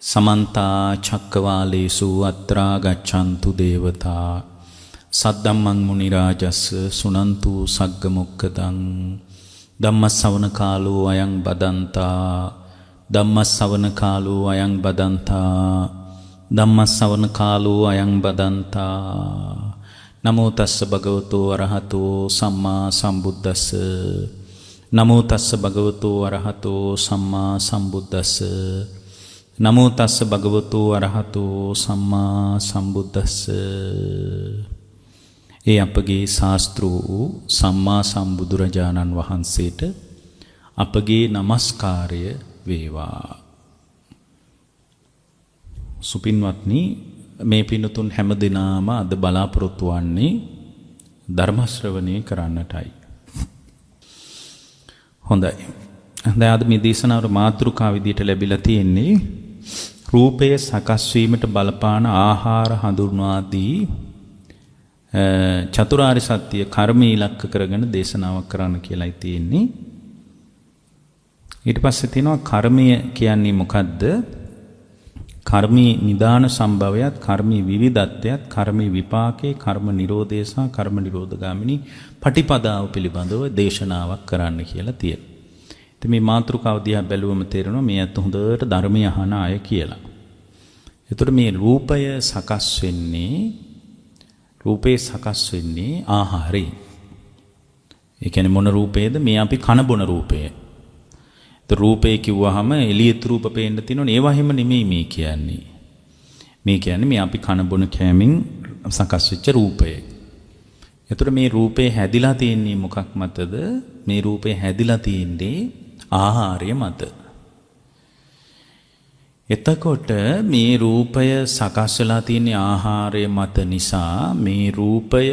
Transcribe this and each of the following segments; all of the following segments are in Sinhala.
समन्ता चक्रवालेषु अत्रा गच्छन्तु देवता सद्धम्मं मुनिराजस् सुनन्तु सग्गमुक्कदं धम्मश्रवण कालो अयं बदन्ता धम्मश्रवण कालो अयं बदन्ता धम्मश्रवण कालो अयं बदन्ता नमो तस्स भगवतो अरहतो सम्मा सम्बुद्धस्स नमो तस्स भगवतो अरहतो सम्मा सम्बुद्धस्स नमो तस्स भगवतो अरहतो सम्मा सम्बुद्धस्ස ඒ අපගේ ශාස්ත්‍ර වූ සම්මා සම්බුදුරජාණන් වහන්සේට අපගේ নমස්කාරය වේවා. සුපින්වත්නි, මේ පින්තුන් හැමදෙනාම අද බලාපොරොත්තු වන්නේ ධර්ම ශ්‍රවණය කරන්නටයි. හොඳයි. දැන් අද මේ දේශනාවේ මාතෘකාව විදිහට ලැබිලා තියෙන්නේ රූපය සකස් වීමට බලපාන ආහාර හඳුන්වා දී චතුරාර්ය සත්‍ය කර්ම ඉලක්ක කරගෙන දේශනාවක් කරන්න කියලායි තියෙන්නේ. ඊට පස්සේ තියෙනවා කර්මය කියන්නේ මොකද්ද? කර්මී නිදාන සම්භවයත්, කර්මී විවිධත්වයත්, කර්මී විපාකේ, කර්ම නිරෝධය සහ කර්ම නිරෝධගාමිනී පටිපදාව පිළිබඳව දේශනාවක් කරන්න කියලා තියෙනවා. ඉතින් මේ මාතෘකාව දිහා බැලුවම තේරෙනවා මේ අත හොඳට ධර්මය අහන අය කියලා. ඒතකොට මේ රූපය සකස් වෙන්නේ ආහාරයෙන්. ඒ කියන්නේ මොන රූපේද? මේ අපි කන බොන රූපය. ඒතර රූපේ කිව්වහම එළියට රූප පේන්න තියෙනවනේ. ඒවා හැම නෙමෙයි මේ කියන්නේ. මේ කියන්නේ මේ අපි කන බොන කැමින් සකස් වෙච්ච රූපය. ඒතර මේ රූපේ හැදිලා තියෙන්නේ මොකක් මතද? මේ රූපේ හැදිලා තියෙන්නේ ආහාරය මත. එතකොට මේ රූපය සකස් වෙලා තියෙන ආහාරය මත නිසා මේ රූපය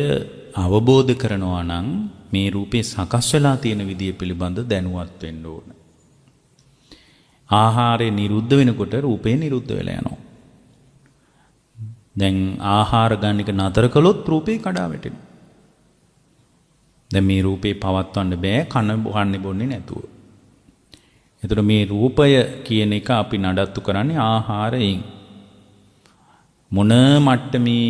අවබෝධ කරනවා නම් මේ රූපේ සකස් වෙලා තියෙන විදිය පිළිබඳ දැනුවත් වෙන්න ඕන. ආහාරය නිරුද්ධ වෙනකොට රූපේ නිරුද්ධ වෙලා යනවා. දැන් ආහාර ගන්න එක නතර කළොත් රූපේ කඩා වැටෙනවා. දැන් මේ රූපේ පවත්වන්න බෑ කන බොන්නේ බොන්නේ නැතුව. එතකොට මේ රූපය කියන එක අපි නඩත්තු කරන්නේ ආහාරයෙන්. මොන මට්ටමේ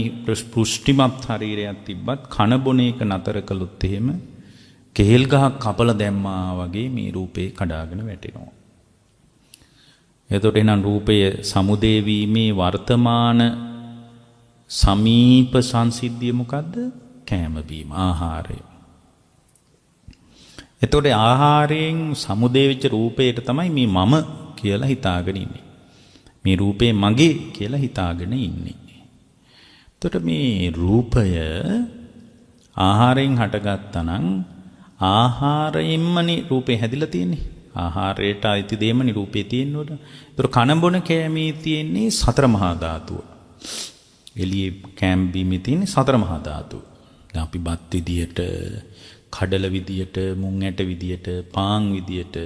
පුෂ්ටිමත් ශරීරයක් තිබ්බත් කන බොන එක නතර කළොත් එහෙම කෙහෙල් ගහක් කපලා දැම්මා වගේ මේ රූපේ කඩාගෙන වැටෙනවා. එතකොට එහෙනම් රූපය සමුදේ වීමේ වර්තමාන සමීප සංසිද්ධිය මොකද්ද? කෑම බීම, ආහාරය. එතකොට ආහාරයෙන් සමුදේ වෙච්ච රූපයට තමයි මේ මම කියලා හිතාගෙන ඉන්නේ. මේ රූපේ මගේ කියලා හිතාගෙන ඉන්නේ. එතකොට මේ රූපය ආහාරයෙන් හටගත්තා නම් ආහාරයෙන්මනේ රූපේ හැදිලා තියෙන්නේ. ආහාරයට අයිති දෙයමනේ රූපේ තියෙනකොට. එතකොට කන බොන කෑමේ තියෙන්නේ සතර මහා ධාතුව. එළියේ කෑම බීමේ තියෙන්නේ සතර මහා ධාතුව. දැන් අපි බත් විදියට, කඩල විදියට, මුං ඇට විදියට, පාන් විදියට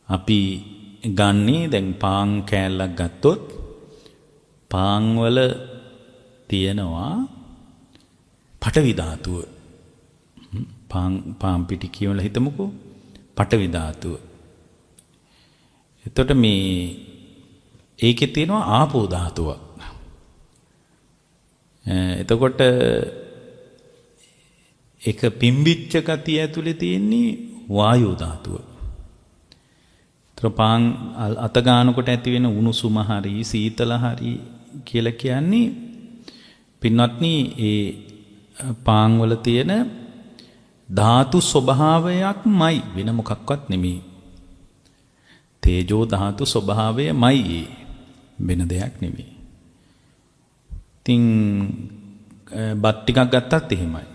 අපි ගන්නේ. දැන් පාන් කෑල්ලක් ගත්තොත් පාන් වල තියෙනවා පඨවි ධාතුව. පාන් පිටි කියවලා හිතමුකෝ පඨවි ධාතුව. එතකොට මේ ඒකේ තියෙනවා ආපෝ ධාතුව. එතකොට එක පිම්බිච්ච ගතිය ඇතුලේ තියෙන්නේ වායෝ ධාතුව. ත්‍රපාන් අත ගන්නකොට ඇති වෙන උණුසුම හරි සීතල හරි කියලා කියන්නේ පින්වත්නි ඒ පාන් වල තියෙන ධාතු ස්වභාවයක්මයි, වෙන මොකක්වත් නෙමෙයි. තේජෝ ධාතු ස්වභාවයමයි, වෙන දෙයක් නෙමෙයි. ඉතින් බත් ටිකක් ගත්තත් එහෙමයි.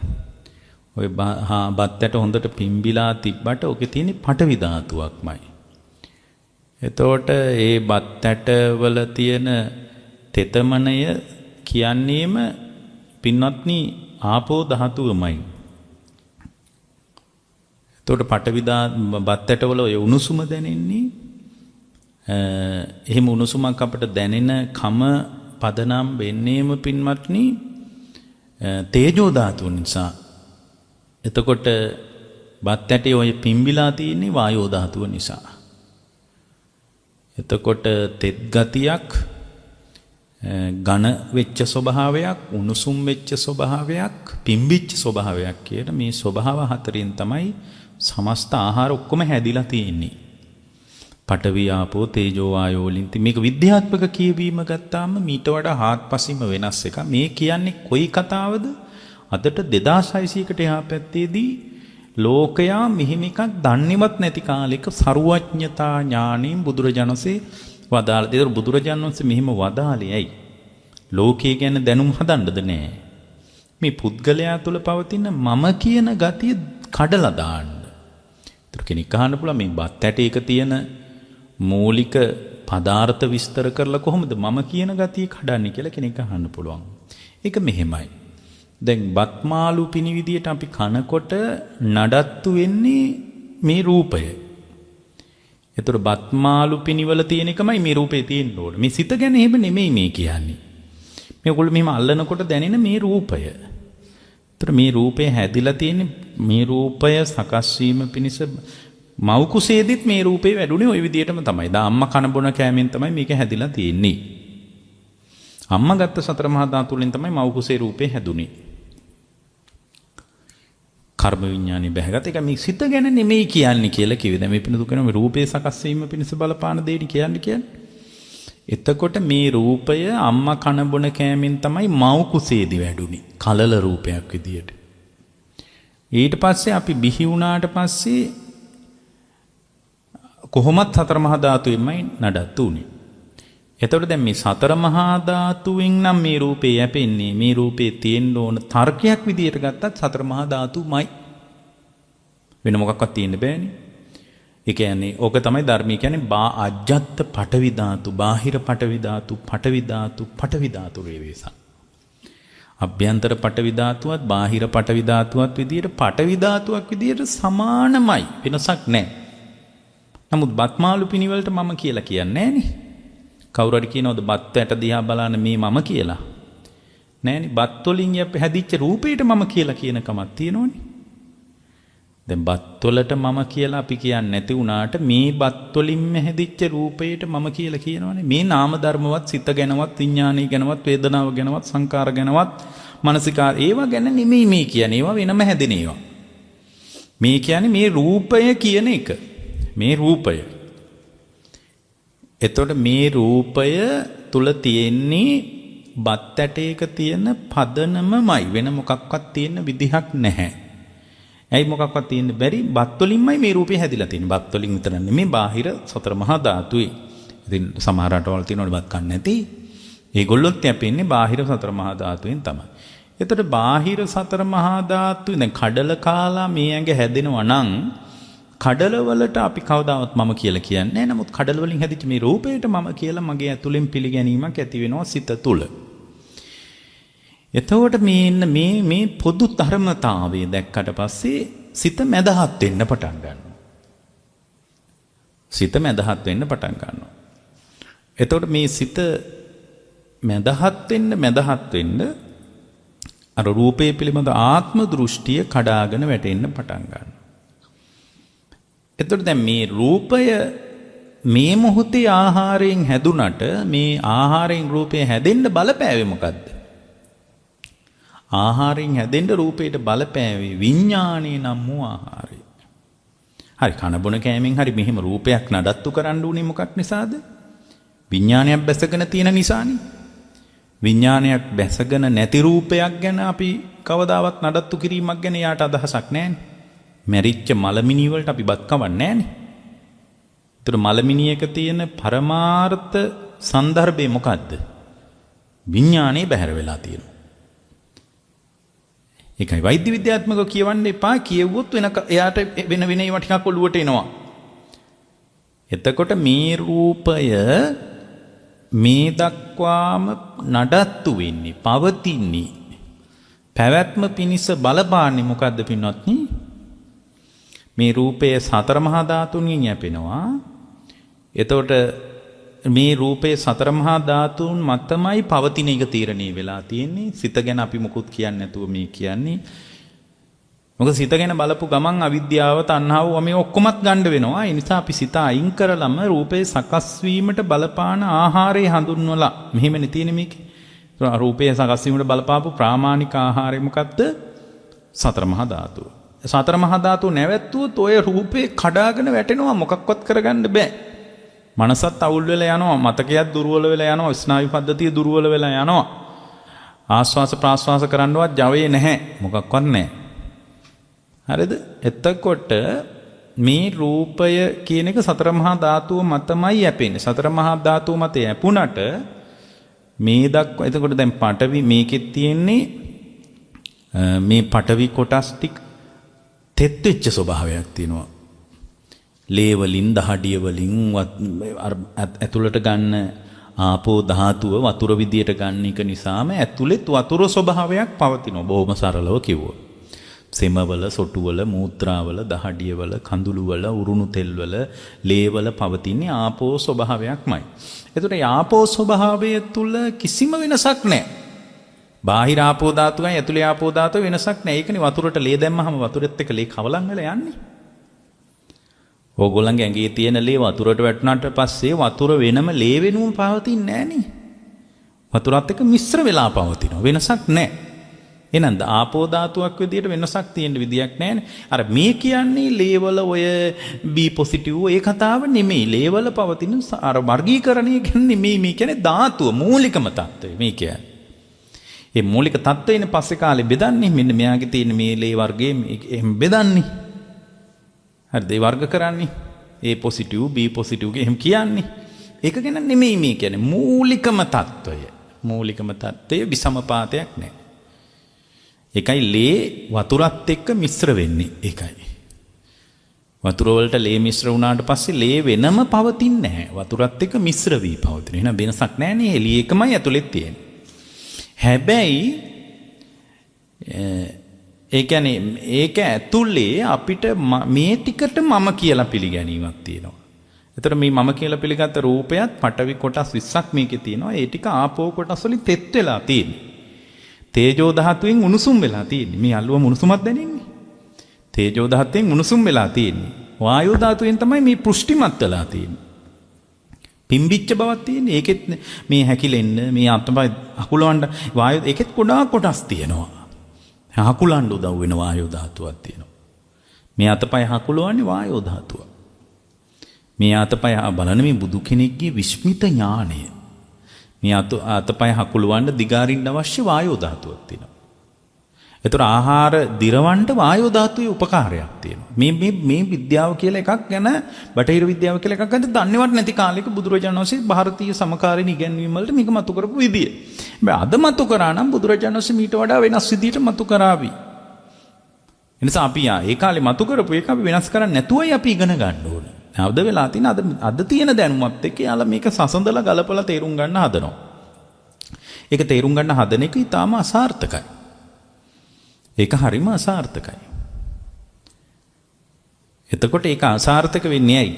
ඔය බත්තට හොඳට පිම්බිලා තිබ්බට ඔකේ තියෙන පඨවි ධාතුවක්මයි. එතකොට ඒ බත්තට වල තියෙන තෙතමනය කියන්නේම පින්වත්නි ආපෝ ධාතුවමයි. එතකොට පඨවි බත්තට වල ඔය උණුසුම දැනෙන්නේ එහෙම උණුසුමක් අපිට දැනෙන කම පදනම් වෙන්නේම පින්වත්නි තේජෝ ධාතුව නිසා. එතකොට බත් ඇටේ ඔය පිම්බිලා තියෙන්නේ වායෝ ධාතුව නිසා. එතකොට තෙත් ගතියක්, ඝන වෙච්ච ස්වභාවයක්, උණුසුම් වෙච්ච ස්වභාවයක්, පිම්බිච්ච ස්වභාවයක් කියන මේ ස්වභාව හතරෙන් තමයි සමස්ත ආහාර ඔක්කොම හැදිලා තියෙන්නේ. පඨවි ආපෝ තේජෝ වායෝ වලින් මේක විද්‍යාත්මක කියවීම ගත්තාම මීට වඩා හාත්පසින්ම වෙනස් එකක්. මේ කියන්නේ කොයි කතාවද? අදට 2600කට එහා පැත්තේදී ලෝකයා මෙහිම එකක් දන්නේවත් නැති කාලෙක සරුවඥතා ඥාණයෙන් බුදුරජාණන්සේ වදාළ දේ බුදුරජාණන්සේ මෙහිම වදාළේ ඇයි? ලෝකයේ ගැන දැනුම් හදන්නද නෑ. මේ පුද්ගලයා තුළ පවතින මම කියන ගතිය කඩලා දාන්න. ඒතර කෙනෙක් අහන්න පුළුවන් මේ බත් ඇටයක තියෙන මූලික පදාර්ථ විස්තර කරලා කොහොමද මම කියන ගතිය කඩන්නේ කියලා කෙනෙක් අහන්න පුළුවන්. ඒක මෙහෙමයි. දැන් බත් මාළු පිණි විදියට අපි කනකොට නඩත්තු වෙන්නේ මේ රූපය. ඒතර බත් මාළු පිණිවල තියෙන එකමයි මේ රූපේ තියෙන්න ඕන. මේ සිත ගැන එහෙම නෙමෙයි මේ කියන්නේ. මේගොල්ලෝ මෙහෙම අල්ලනකොට දැනෙන මේ රූපය. ඒතර මේ රූපේ හැදිලා තියෙන්නේ මේ රූපය සකස් වීම පිණිස මව් කුසේදිත් මේ රූපේ වැඩුණේ ওই විදියටම තමයි. දා අම්මා කන බොන කෑමෙන් තමයි මේක හැදිලා තියෙන්නේ. අම්මා ගත්ත සතර මහා ධාතු වලින් තමයි මව් කුසේ රූපේ හැදුනේ. කර්ම විඥානේ බැහැගත් එක මේ සිත ගැන නෙමෙයි කියන්නේ කියලා කිව්වේ. දැන් මේ පින දුකන මේ රූපේ සකස් වීම පිණිස බලපාන දෙයක් කියන්නේ. එතකොට මේ රූපය අම්මා කන බොන කෑමෙන් තමයි මව් කුසේදී වැඩුණේ. කලල රූපයක් විදියට. ඊට පස්සේ අපි බිහි වුණාට පස්සේ කොහොමත් සතර මහා ධාතුවෙන්මයි නඩත්තු උනේ. එතකොට දැන් මේ සතර මහා ධාතුවෙන් නම් මේ රූපේ යැපෙන්නේ මේ රූපේ තියෙන්න ඕන තර්කයක් විදියට ගත්තත් සතර මහා ධාතුමයි. වෙන මොකක්වත් තියෙන්න බෑනේ. ඒ කියන්නේ ඕක තමයි ධර්මී කියන්නේ අජ්ජත් පඨවි ධාතු, බාහිර පඨවි ධාතු, පඨවි ධාතු, පඨවි ධාතු වේවේසං. අභ්‍යන්තර පඨවි ධාතුවත් බාහිර පඨවි ධාතුවත් විදියට පඨවි ධාතුවක් විදියට සමානමයි. වෙනසක් නැහැ. නමුත් බත්මාළු පිණිවලට මම කියලා කියන්නේ නෑනේ. කවුරු හරි කියනවද බත් ඇට දිහා බලන්න මේ මම කියලා? නෑනේ. බත් වලින් හැදිච්ච රූපේට මම කියලා කියන කමක් තියෙනවනේ. දැන් බත් වලට මම කියලා අපි කියන්නේ නැති වුණාට මේ බත් වලින්ම හැදිච්ච රූපේට මම කියලා කියනවනේ. මේ නාම ධර්මවත් සිත ගැනවත් විඥානය ගැනවත් වේදනාව ගැනවත් සංකාර ගැනවත් මානසිකාර ඒවා ගැන නෙමෙයි මේ කියන්නේ. ඒවා වෙනම හැදෙන ඒවා. මේ කියන්නේ මේ රූපය කියන එක. මේ රූපය. එතකොට මේ රූපය තුල තියෙන්නේ බත් ඇටයක තියෙන පදනමමයි. වෙන මොකක්වත් තියෙන විදිහක් නැහැ. ඇයි මොකක්වත් තියෙන්න බැරි? බත් වලින්මයි මේ රූපය හැදිලා තියෙන්නේ. බත් වලින් විතර නෙමෙයි බාහිර සතර මහා ධාතුයි. ඉතින් සමහර රටවල් තියෙනවනේ බත් කන්නේ නැති. ඒගොල්ලොත් යැපෙන්නේ බාහිර සතර මහා ධාතුවෙන් තමයි. එතකොට බාහිර සතර මහා ධාතුයි දැන් කඩල කාලා මේ ඇඟ හැදෙනවා නම් කඩල වලට අපි කවදාවත් මම කියලා කියන්නේ නැහැ. නමුත් කඩල වලින් හැදිච්ච මේ රූපයට මම කියලා මගේ ඇතුලෙන් පිළිගැනීමක් ඇති වෙනවා සිත තුළ. එතකොට මේ පොදු ධර්මතාවය දැක්කට පස්සේ සිත මැදහත් වෙන්න පටන් ගන්නවා. සිත මැදහත් වෙන්න පටන් ගන්නවා. එතකොට මේ සිත මැදහත් වෙන්න අර රූපේ පිළිබඳ ආත්ම දෘෂ්ටිය කඩාගෙන වැටෙන්න පටන් ගන්නවා. එතකොට දැන් මේ රූපය මේ මොහොතේ ආහාරයෙන් හැදුනට මේ ආහාරයෙන් රූපය හැදෙන්න බලපෑවේ මොකද්ද? ආහාරයෙන් හැදෙන්න රූපයට බලපෑවේ විඥාණය නම් වූ ආහාරය. හරි කන බොන කෑමෙන් හරි මෙහෙම රූපයක් නඩත්තු කරන්න උනේ මොකක් නිසාද? විඥානයක් බැසගෙන තියෙන නිසානේ. විඥානයක් බැසගෙන නැති රූපයක් ගැන අපි කවදාවත් නඩත්තු කිරීමක් ගැන යාට අදහසක් නැහැනේ. මැරිච්ච මලමිනි වලට අපි බත් කවන්නේ නැහනේ. ඒතර මලමිනියක තියෙන පරමාර්ථ සන්දර්භය මොකද්ද? විඥානේ බැහැර වෙලා තියෙනවා. ඒකයි වෛද්‍ය විද්‍යාත්මකව කියවන්න එපා. කියවුවොත් එයාට වෙන ඒවා ටිකක් ඔළුවට එනවා. එතකොට මේ රූපය මේ දක්වාම නඩත්තු වෙන්නේ, පවතින්නේ, පැවැත්ම පිණිස බලපාන්නේ මොකද්ද පින්වත්නි? මේ රූපය සතර මහා ධාතුන්ගෙන් යැපෙනවා. එතකොට මේ රූපේ සතර මහා ධාතුන් මතමයි පවතින එක තීරණය වෙලා තියෙන්නේ. සිත ගැන අපි මුකුත් කියන්නේ නැතුව මේ කියන්නේ. මොකද සිත ගැන බලපු ගමන් අවිද්‍යාව තණ්හාව මේ ඔක්කොමත් ගන්න වෙනවා. ඒ නිසා අපි සිත අයින් කරලම රූපේ සකස් වීමට බලපාන ආහාරය හඳුන්වලා මෙහෙමනේ තියෙන්නේ මේකේ. රූපේ සකස් වීමට බලපාපු ප්‍රාමාණික ආහාරය මොකද්ද? සතර මහා ධාතුව. සතර මහා ධාතුව නැවැත්තුවොත් ඔය රූපේ කඩාගෙන වැටෙනවා, මොකක්වත් කරගන්න බෑ. මනසත් අවුල් වෙලා යනවා, මතකයක් දුර්වල වෙලා යනවා, ස්නායු පද්ධතිය දුර්වල වෙලා යනවා. ආස්වාස ප්‍රාස්වාස කරන්නවත් ජවයේ නැහැ, මොකක්වත් නැහැ. හරිද? එතකොට මේ රූපය කියන එක සතර මහා ධාතුව මතමයි යැපෙන්නේ. සතර මහා ධාතුව මත යැපුණට මේ දක්වා එතකොට දැන් පඨවි මේකෙත් තියෙන්නේ මේ පඨවි කොටස් ටික තෙත් වෙච්ච ස්වභාවයක් තියෙනවා. ලේ වලින් දහඩිය වලින් ඇතුළට ගන්න ආපෝ ධාතුව වතුර විදියට ගන්න එක නිසාම ඇතුළෙත් වතුර ස්වභාවයක් පවතිනවා. බොහොම සරලව කිව්වොත්. සෙමවල, සොටුවල, මූත්‍රාවල, දහඩියවල, කඳුළුවල, උරුණු තෙල්වල, ලේවල පවතින්නේ ආපෝ ස්වභාවයක්මයි. එතකොට ආපෝ ස්වභාවය තුල කිසිම වෙනසක් නැහැ. බාහිර ආපෝ ධාතුවයි ඇතුලේ ආපෝ ධාතුව වෙනසක් නැහැ. ඒකනේ වතුරට ලේ දැම්මහම වතුරෙත් එක්ක ලේ කවලම් වෙලා යන්නේ. ඕගොල්ලන්ගේ ඇඟේ තියෙන ලේ වතුරට වැටුණාට පස්සේ වතුර වෙනම ලේ වෙනුම පවතින්නේ නැහනේ. වතුරත් එක්ක මිශ්‍ර වෙලා පවතිනවා. වෙනසක් නැහැ. එහෙනම් ආපෝ ධාතුවක් විදියට වෙනසක් තියෙන විදියක් නැහැනේ. අර මේ කියන්නේ ලේවල ඔය B පොසිටිව් ඒ කතාව නෙමෙයි. ලේවල පවතින අර වර්ගීකරණය කියන්නේ මේ කියන්නේ ධාතුව මූලිකම தত্ত্বය මේ කියන්නේ. මේ මූලික தত্ত্বයනේ පස්සේ කාලේ බෙදන්නේ. මෙන්න මෙයාගේ තියෙන මේ ලේ වර්ගයේ එහෙම බෙදන්නේ. හරිද? ඒ වර්ග කරන්නේ. A පොසිටිව් B පොසිටිව් එහෙම කියන්නේ. ඒක ගැන නෙමෙයි මේ කියන්නේ. මූලිකම தত্ত্বය. මූලිකම தত্ত্বය විසමපාතයක් නැහැ. ඒකයි ලේ වතුරත් එක්ක මිශ්‍ර වෙන්නේ. ඒකයි. වතුර වලට ලේ මිශ්‍ර වුණාට පස්සේ ලේ වෙනම පවතින්නේ නැහැ. වතුරත් එක්ක මිශ්‍ර වී පවතින. එහෙනම් වෙනසක් නැහැ නේ. එළිය එකමයි ඇතුළෙත් තියෙන්නේ. හැබැයි ඒ කියන්නේ ඒක ඇතුළේ අපිට මේ ටිකට මම කියලා පිළිගැනීමක් තියෙනවා. එතකොට මේ මම කියලා පිළිගත්ත රූපයත් පඨවි කොටස් 20ක් මේකේ තියෙනවා. ඒ ටික ආපෝ කොටස් වලින් තෙත් වෙලා තියෙන්නේ. තේජෝ ධාතුවෙන් උණුසුම් වෙලා තියෙන්නේ. මේ අල්ලුවම උණුසුමක් දැනෙන්නේ. තේජෝ ධාතුවෙන් උණුසුම් වෙලා තියෙන්නේ. වායෝ ධාතුවෙන් තමයි මේ පුෂ්ටිමත් වෙලා තියෙන්නේ. පිම්බිච්ච බවක් තියෙන්නේ. ඒකෙත් මේ හැකිලෙන්න, මේ අතපය හකුලවන්න වායෝ ඒකෙත් ගොඩාක් කොටස් තියෙනවා. හකුලන්න උදව් වෙන වායෝ ධාතුවක් තියෙනවා. මේ අතපය හකුලවන්නේ වායෝ ධාතුව. මේ අතපය බලන මේ බුදු කෙනෙක්ගේ විස්මිත ඥාණය. මේ අතපය හකුලවන්න දිගාරින්න අවශ්‍ය වායෝ ධාතුවක් තියෙනවා. ඒතර ආහාර දිරවන්න වායෝ ධාතුවේ උපකාරයක් තියෙනවා. මේ විද්‍යාව කියලා එකක් ගැන බටහිර විද්‍යාව කියලා එකක් ගැන දන්නේවත් නැති කාලයක බුදුරජාණන් වහන්සේ ಭಾರತೀಯ සමකාලීන ඉගැන්වීම් වලට මේක මතු කරපු විදිය. හැබැයි අද මතු කරා නම් බුදුරජාණන් වහන්සේ මීට වඩා වෙනස් විදියට මතු කරાવી. ඒ නිසා අපි ඒ කාලේ මතු කරපු එක අපි වෙනස් කරන්නේ නැතුවයි අපි ඉගෙන ගන්න ඕනේ. අවද වෙලා තියෙන අද තියෙන දැනුමත් එක්ක යාලා මේක සසඳලා ගලපලා තේරුම් ගන්න හදනවා. ඒක තේරුම් ගන්න හදන එක ඊටාම අසාර්ථකයි. ඒක හරිම අසාර්ථකයි. එතකොට ඒක අසාර්ථක වෙන්නේ ඇයි?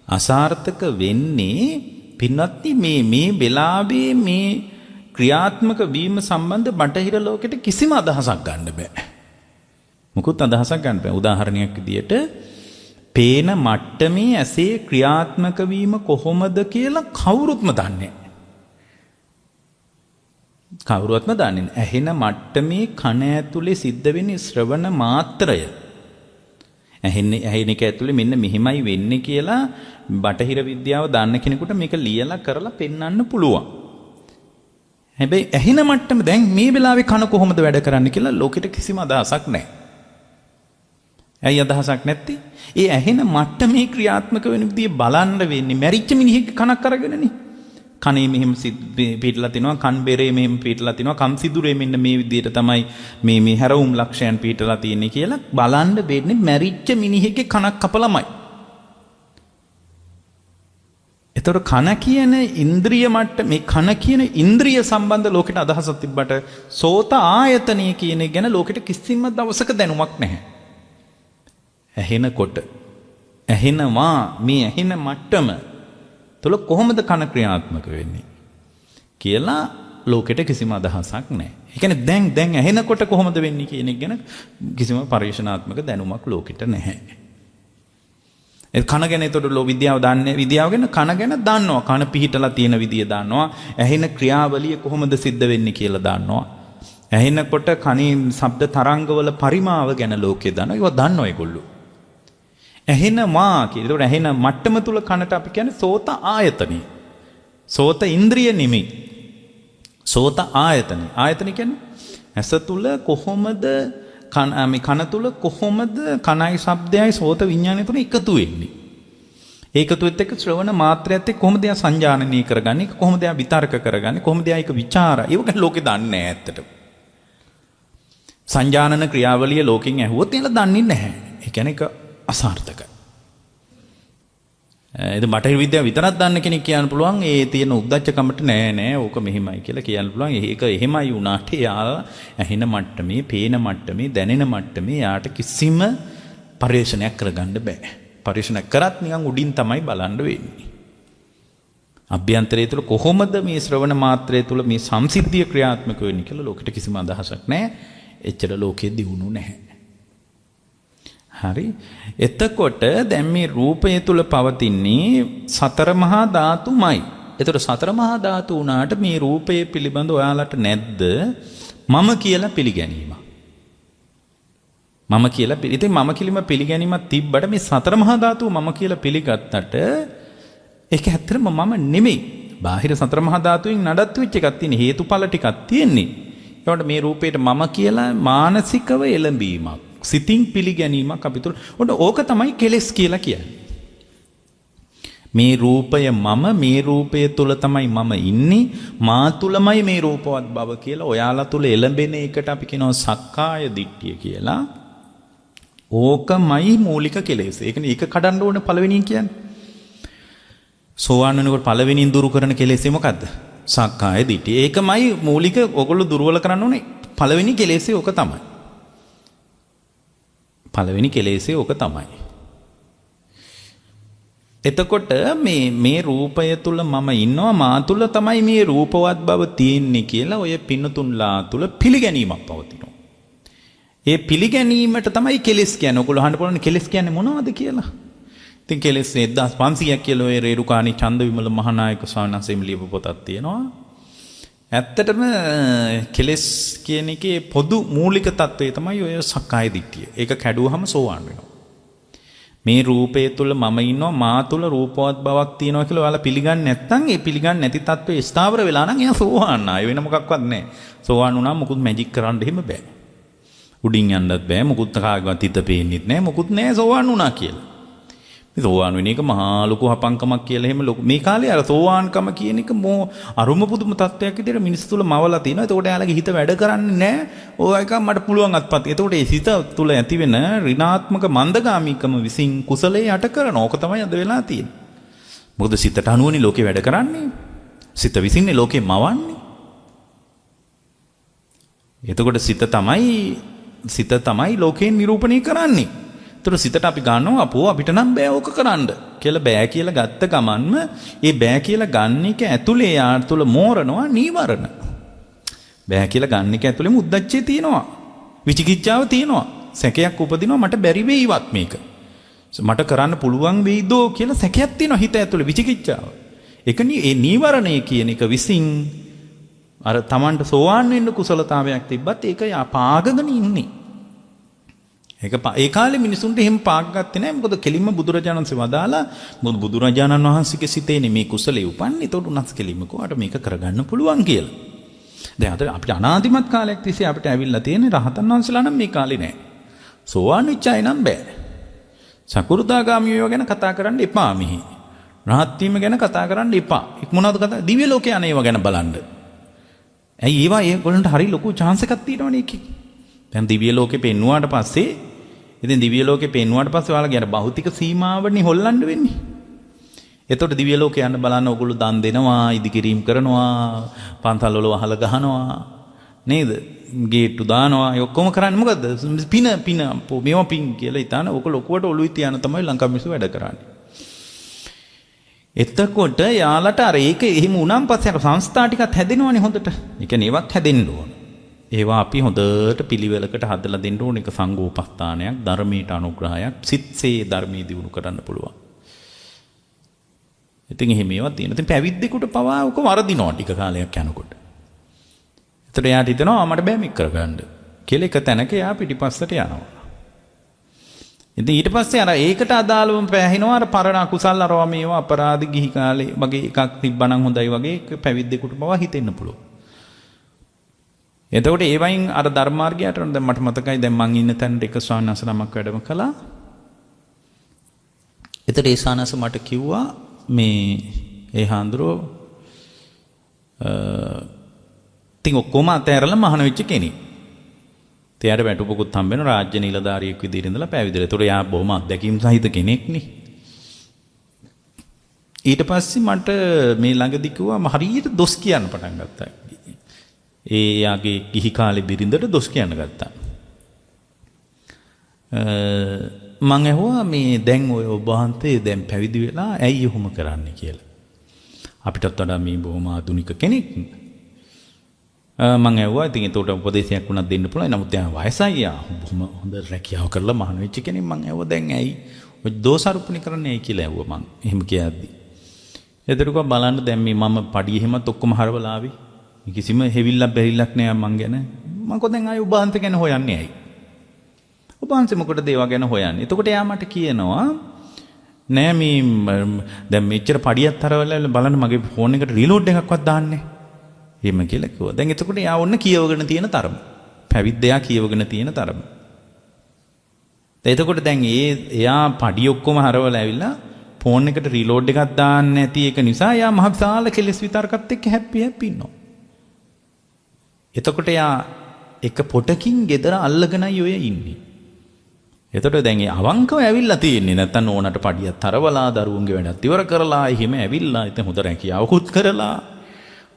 අසාර්ථක වෙන්නේ පින්වත්නි මේ වෙලාවේ මේ ක්‍රියාත්මක වීම සම්බන්ධ බටහිර ලෝකෙට කිසිම අදහසක් ගන්න බෑ. මොකුත් අදහසක් ගන්න බෑ. උදාහරණයක් විදියට පේන මට්ටමේ ඇසේ ක්‍රියාත්මක වීම කොහොමද කියලා කවුරුත්ම දන්නේ නැහැ. කවුරුත්ම දන්නේ නැහැ. ඇහෙන මට්ටමේ කන ඇතුලේ සිද්ධ වෙන ශ්‍රවණ මාත්‍රය. ඇහෙන එක ඇතුලේ මෙන්න මෙහිමයි වෙන්නේ කියලා බටහිර විද්‍යාව දන්න කෙනෙකුට මේක ලියලා කරලා පෙන්වන්න පුළුවන්. හැබැයි ඇහෙන මට්ටම දැන් මේ වෙලාවේ කන කොහොමද වැඩ කරන්නේ කියලා ලෝකෙට කිසිම අදහසක් නැහැ. ඇයි අදහසක් නැත්තේ? ඒ ඇහෙන මට්ටමේ ක්‍රියාත්මක වෙන විදිය බලන්න වෙන්නේ මැරිච්ච මිනිහෙක්ගේ කනක් අරගෙනනේ. කනේ මෙහෙම පිටලා තිනවා, කන් බෙරේ මෙහෙම පිටලා තිනවා, කම් සිදුරේ මෙන්න මේ විදියට තමයි මේ හැරවුම් ලක්ෂයන් පිටලා තියෙන්නේ කියලා බලන්න වෙන්නේ මැරිච්ච මිනිහෙක්ගේ කනක් කපලමයි. එතකොට කන කියන ඉන්ද්‍රිය මට්ට මේ කන කියන ඉන්ද්‍රිය සම්බන්ධ ලෝකෙට අදහසක් තිබ්බට සෝත ආයතනය කියන එක ගැන ලෝකෙට කිසිම දවසක දැනුමක් නැහැ. ඇහෙනකොට ඇහෙනවා මේ ඇහෙන මට්ටම තුළ කොහොමද කන ක්‍රියාත්මක වෙන්නේ කියලා ලෝකෙට කිසිම අදහසක් නැහැ. ඒ කියන්නේ දැන් ඇහෙනකොට කොහොමද වෙන්නේ කියන එක ගැන කිසිම පරිශනාත්මක දැනුමක් ලෝකෙට නැහැ. ඒ කන ගැන ඒතකොට විද්‍යාව දන්නේ විද්‍යාව ගැන කන ගැන දන්නවා. කන පිහිටලා තියෙන විදිය දන්නවා. ඇහෙන ක්‍රියාවලිය කොහොමද සිද්ධ වෙන්නේ කියලා දන්නවා. ඇහෙනකොට කනේ ශබ්ද තරංගවල පරිමාව ගැන ලෝකේ දන්නවා. ඒවා දන්නවා ඒගොල්ලෝ. ඇහෙනවා කියලා. ඒතකොට ඇහෙන මට්ටම තුල කනට අපි කියන්නේ සෝත ආයතනෙ. සෝත ඉන්ද්‍රිය නෙමෙයි. සෝත ආයතන. ආයතන කියන්නේ ඇස තුල කොහොමද කන තුල කොහොමද කනයි ශබ්දයයි සෝත විඥානය තුන එකතු වෙන්නේ. ඒකතුත් එක්ක ශ්‍රවණ මාත්‍රයත් එක්ක කොහොමද යා සංජානනීය කරගන්නේ? කොහොමද යා විතර්ක කරගන්නේ? කොහොමද යා ඒක ਵਿਚාර? ඒක ගැන ලෝකේ දන්නේ නැහැ ඇත්තට. සංජානන ක්‍රියාවලිය ලෝකෙන් ඇහුවොත් එයාලා දන්නේ නැහැ. ඒ කියන්නේ ඒක අසාර්ථකයි. ඒක බටහිර විද්‍යාව විතරක් දන්න කෙනෙක් කියන්න පුළුවන් ඒ තියෙන උද්දච්චකමට නෑ ඕක මෙහෙමයි කියලා කියන්න පුළුවන්. ඒක එහෙමයි වුණාට යාලා ඇහෙන මට්ටමේ, පේන මට්ටමේ, දැනෙන මට්ටමේ යාට කිසිම පරිශ්‍රණයක් කරගන්න බෑ. පරිශ්‍රණයක් කරත් නිකන් උඩින් තමයි බලන්න වෙන්නේ. අභ්‍යන්තරය තුළ කොහොමද මේ ශ්‍රවණ මාත්‍රය තුළ මේ සංසිද්ධිය ක්‍රියාත්මක වෙන්නේ කියලා ලෝකෙට කිසිම අදහසක් නෑ. එච්චර ලෝකෙ දියුණු නැහැ. හරි. එතකොට දැන් මේ රූපය තුල පවතින්නේ සතර මහා ධාතුමයි. එතකොට සතර මහා ධාතු උනාට මේ රූපය පිළිබඳ ඔයාලට නැද්ද මම කියලා පිළිගැනීම? මම කියලා ඉතින් මම කිලිම පිළිගැනීමක් තිබ්බට මේ සතර මහා ධාතු මම කියලා පිළිගත්තට ඒක ඇත්තටම මම නෙමෙයි. බාහිර සතර මහා ධාතුයින් නඩත්තු වෙච්ච එකක් තියෙන හේතුඵල ටිකක් තියෙන්නේ. ඒකට මේ රූපේට මම කියලා මානසිකව එළඹීමක් සිතින් පිළිගැනීමක් අපි තුල. ඕක තමයි කෙලෙස් කියලා කියන්නේ. මේ රූපය මම මේ රූපය තුල තමයි මම ඉන්නේ. මා තුලමයි මේ රූපවත් බව කියලා ඔයාලා තුල එළඹෙන එකට අපි කියනවා සක්කාය දිට්ඨිය කියලා. ඕකමයි මූලික කෙලෙස්. ඒකනේ ඒක කඩන්න ඕන පළවෙනියෙන් කියන්නේ. සෝවාන් වෙනකොට පළවෙනියෙන් දුරු කරන කෙලෙසේ මොකද්ද? සක්කාය දිට්ඨිය. ඒකමයි මූලික ඔයගොල්ලෝ දුර්වල කරන්න ඕනේ. පළවෙනි කෙලෙසේ ඕක තමයි. පළවෙනි කෙලෙසේ ඕක තමයි. එතකොට මේ රූපය තුල මම ඉන්නවා මා තුල තමයි මේ රූපවත් බව තියෙන්නේ කියලා ඔය පින්නතුන්ලා තුල පිළිගැනීමක් පවතිනවා. ඒ පිළිගැනීමට තමයි කෙලෙස් කියන්නේ. ඔයගොල්ලෝ අහන්න පුළුවන් කෙලෙස් කියන්නේ මොනවද කියලා. ඉතින් කෙලෙස් 1500ක් කියලා ඔය රේරුකාණී චන්දවිමල මහානායක ස්වාමීන් වහන්සේම ලියපු පොතක් තියෙනවා. ඇත්තටම කෙලෙස් කියන එකේ පොදු මූලික தত্ত্বය තමයි ඔය සක්කාය දිට්ඨිය. ඒක කැඩුවහම සෝවාන් වෙනවා. මේ රූපය තුල මම ඉන්නවා මා තුල රූපවත් බවක් තියෙනවා කියලා ඔයාලා පිළිගන්නේ නැත්නම් ඒ පිළිගන්නේ නැති தত্ত্বය ස්ථාවර වෙලා නම් එයා සෝවාන් ආය වෙන මොකක්වත් නැහැ. සෝවාන් වුණාම මුකුත් මැජික් කරන්න එහෙම බෑ. උඩින් යන්නත් බෑ මුකුත් කාගවත් හිත පේන්නෙත් නැහැ මුකුත් නැහැ සෝවාන් වුණා කියලා. මේ සෝවාන් වෙන එක මහා ලොකු හපංකමක් කියලා එහෙම ලොකු මේ කාලේ අර සෝවාන්කම කියන එක අරුම පුදුම තත්වයක් විදිහට මිනිස් තුල මවලා තිනවා. එතකොට එයාලගේ හිත වැඩ කරන්නේ නැහැ. ඕවා එක මට පුළුවන් අත්පත්. එතකොට ඒ හිත තුල ඇති වෙන ඍණාත්මක මන්දගාමීකම විසින් කුසලයේ යට කරන ඕක තමයි අද වෙලා තියෙන්නේ. මොකද සිතට අනුවනේ ලෝකේ වැඩ කරන්නේ. සිත විසින්නේ ලෝකේ මවන්නේ. එතකොට සිත තමයි ලෝකේ නිරූපණය කරන්නේ. ඒතර සිතට අපි ගන්නවා අපෝ අපිට නම් බෑ ඕක කරන්න කියලා බෑ කියලා ගත්ත ගමන්ම ඒ බෑ කියලා ගන්න එක ඇතුලේ යාර තුල මෝරනවා නීවරණ. බෑ කියලා ගන්න එක ඇතුලේම උද්දච්චය තියෙනවා. විචිකිච්ඡාව තියෙනවා. සැකයක් උපදිනවා මට බැරි වෙයිවත් මේක. මට කරන්න පුළුවන් වෙයිදෝ කියලා සැකයක් තියෙනවා හිත ඇතුලේ විචිකිච්ඡාව. ඒකනේ ඒ නීවරණය කියන එක විසින් අර Tamanට සෝවාන් වෙන්න කුසලතාවයක් තිබ්බත් ඒක පාගගෙන ඉන්නේ. ඒ කාලේ මිනිසුන්ට එහෙම පාක් ගත්තේ නැහැ. මොකද කෙලින්ම බුදුරජාණන් වහන්සේ වදාලා මොකද බුදුරජාණන් වහන්සේගේ සිතේනේ මේ කුසලයේ උපන්නේ. ඒතකොට උන්වහන්සේ කෙලින්ම කොහොමද මේක කරගන්න පුළුවන් කියලා. දැන් අද අපිට අනාදිමත් කාලයක් තිස්සේ අපිට ඇවිල්ලා තියෙන රහතන් වහන්සේලා නම් මේ කාලේ නැහැ. සෝවාන් වෙච්ච අය නම් බෑ. සකුරුදාගාමියෝ ගැන කතා කරන්න එපා මෙහි. රහත් වීම ගැන කතා කරන්න එපා. මොනවද කතා? දිව්‍ය ලෝකේ යන ඒවා ගැන බලන්න. ඇයි ඒවා ඒගොල්ලන්ට හරි ලොකු chance එකක් තියෙනවනේ ඒකේ. දැන් දිව්‍ය ලෝකේ පෙන්නුවාට පස්සේ ඉතින් දිව්‍ය ලෝකේ පෙන්නුවාට පස්සේ ඔයාලගේ අර භෞතික සීමාවනේ හොල්ලන්න වෙන්නේ. එතකොට දිව්‍ය ලෝකේ යන්න බලන්න ඕගොල්ලෝ දන් දෙනවා, ඉදිකිරීම කරනවා, පන්සල් වල වහල ගහනවා. නේද? ගේට්ටු දානවා. ඒ ඔක්කොම කරන්නේ මොකද්ද? පින මේවා පින් කියලා හිතාන ඕක ලොකුවට ඔළුවේ තියාන තමයි ලංකාව මිනිස්සු වැඩ කරන්නේ. එතකොට යාලට අර ඒක එහෙම වුණාන් පස්සේ අර සංස්ථා ටිකත් හැදෙනවනේ හොඳට. ඒ කියන්නේ ඒවත් හැදෙන්න ඕන. ඒවා අපි හොඳට පිළිවෙලකට හදලා දෙන්න ඕන. ඒක සංඝෝපස්ථානයක්, ධර්මයට අනුග්‍රහයක්, සිත්සේ ධර්මයේ දියුණු කරන්න පුළුවන්. ඉතින් එහෙම ඒවා තියෙනවා. ඉතින් පැවිද්දෙකුට පවා උක වරදිනවා ටික කාලයක් යනකොට. එතකොට එයාට හිතෙනවා මට බෑ මේක කරගන්න කියලා එක තැනක එයා පිටිපස්සට යනවා. ඉතින් ඊට පස්සේ අර ඒකට අදාළවම පැහැිනවා අර පරණ අකුසල් අරවා මේවා අපරාධ ගිහි කාලේ වගේ එකක් තිබ්බනම් හොඳයි වගේ පැවිද්දෙකුට පවා හිතෙන්න පුළුවන්. එතකොට ඒ වයින් අර ධර්මාර්ගයට දැන් මට මතකයි දැන් මං ඉන්න තැනට එක ස්වාමීන් වහන්සේ නමක් වැඩම කළා. එතකොට ඒ ස්වාමීන් මට කිව්වා මේ ඒ හාමුදුරුවෝ ඉතින් ඔක්කොම අතෑරලා මහාන වෙච්ච කෙනෙක්. එයාට වැටුපකුත් හම්බ වෙන රාජ්‍ය නිලධාරියෙක් විදිහට ඉඳලා පැවිදිලා. ඒතකොට එයා බොහොම අත්දැකීම් සහිත කෙනෙක් නේ. ඊට පස්සේ මට මේ ළඟදී කිව්වා හරියට දොස් කියන්න පටන් ගත්තා. ඒ යාගේ ගිහි කාලේ බිරිඳට දොස් කියන්න ගත්තා. මං ඇහුවා මේ දැන් ඔය ඔබ වහන්සේ දැන් පැවිදි වෙලා ඇයි එහෙම කරන්නේ කියලා. අපිටත් වඩා මේ බොහොම ආධුනික කෙනෙක්. මං ඇහුවා ඉතින් ඒකට උපදේශයක් වුණත් දෙන්න පුළුවන්. නමුත් එයා වයසයි යා බොහොම හොඳ රැකියාව කරලා මහාන වෙච්ච කෙනෙක්. මං ඇහුවා දැන් ඇයි ඔය දෝසාරුපණි කරන්නේ ඇයි කියලා ඇහුවා මං. එහෙම කියද්දි. එතකොට බලන්න දැන් මේ මම පඩි එහෙමත් ඔක්කොම හරවලා ආවි. කිසිම හෙවිල්ලක් බැරිලක් නෑ මං ගැන. මං කොහෙන් ආයේ ඔබ වහන්සේ ගැන හොයන්නේ ඇයි? ඔබ වහන්සේ මොකටද ඒවා ගැන හොයන්නේ? එතකොට එයා මට කියනවා නෑ මේ දැන් මෙච්චර පඩියක් හරවලා බලන්න මගේ ෆෝන් එකට රීලෝඩ් එකක්වත් දාන්නේ. එහෙම කියලා කිව්වා. දැන් එතකොට එයා ඔන්න කියවගෙන තියෙන තරම. පැවිද්දයා කියවගෙන තියෙන තරම. එතකොට දැන් එයා පඩි ඔක්කොම හරවලා ඇවිල්ලා ෆෝන් එකට රීලෝඩ් එකක් දාන්න නැති එක නිසා එයා මහ විශාල කෙලෙස් විතරකත් එක්ක හැපි ඉන්නවා. එතකොට එයා එක පොටකින් ගෙදර අල්ලගෙනයි ඔය ඉන්නේ. එතකොට දැන් ඒ අවංකව ඇවිල්ලා තියෙන්නේ නැත්තම් ඕනට පඩියක් තරවලා දරුවන්ගේ වැඩත් ඉවර කරලා එහෙම ඇවිල්ලා ඉතින් හොඳ රැකියාවකුත් කරලා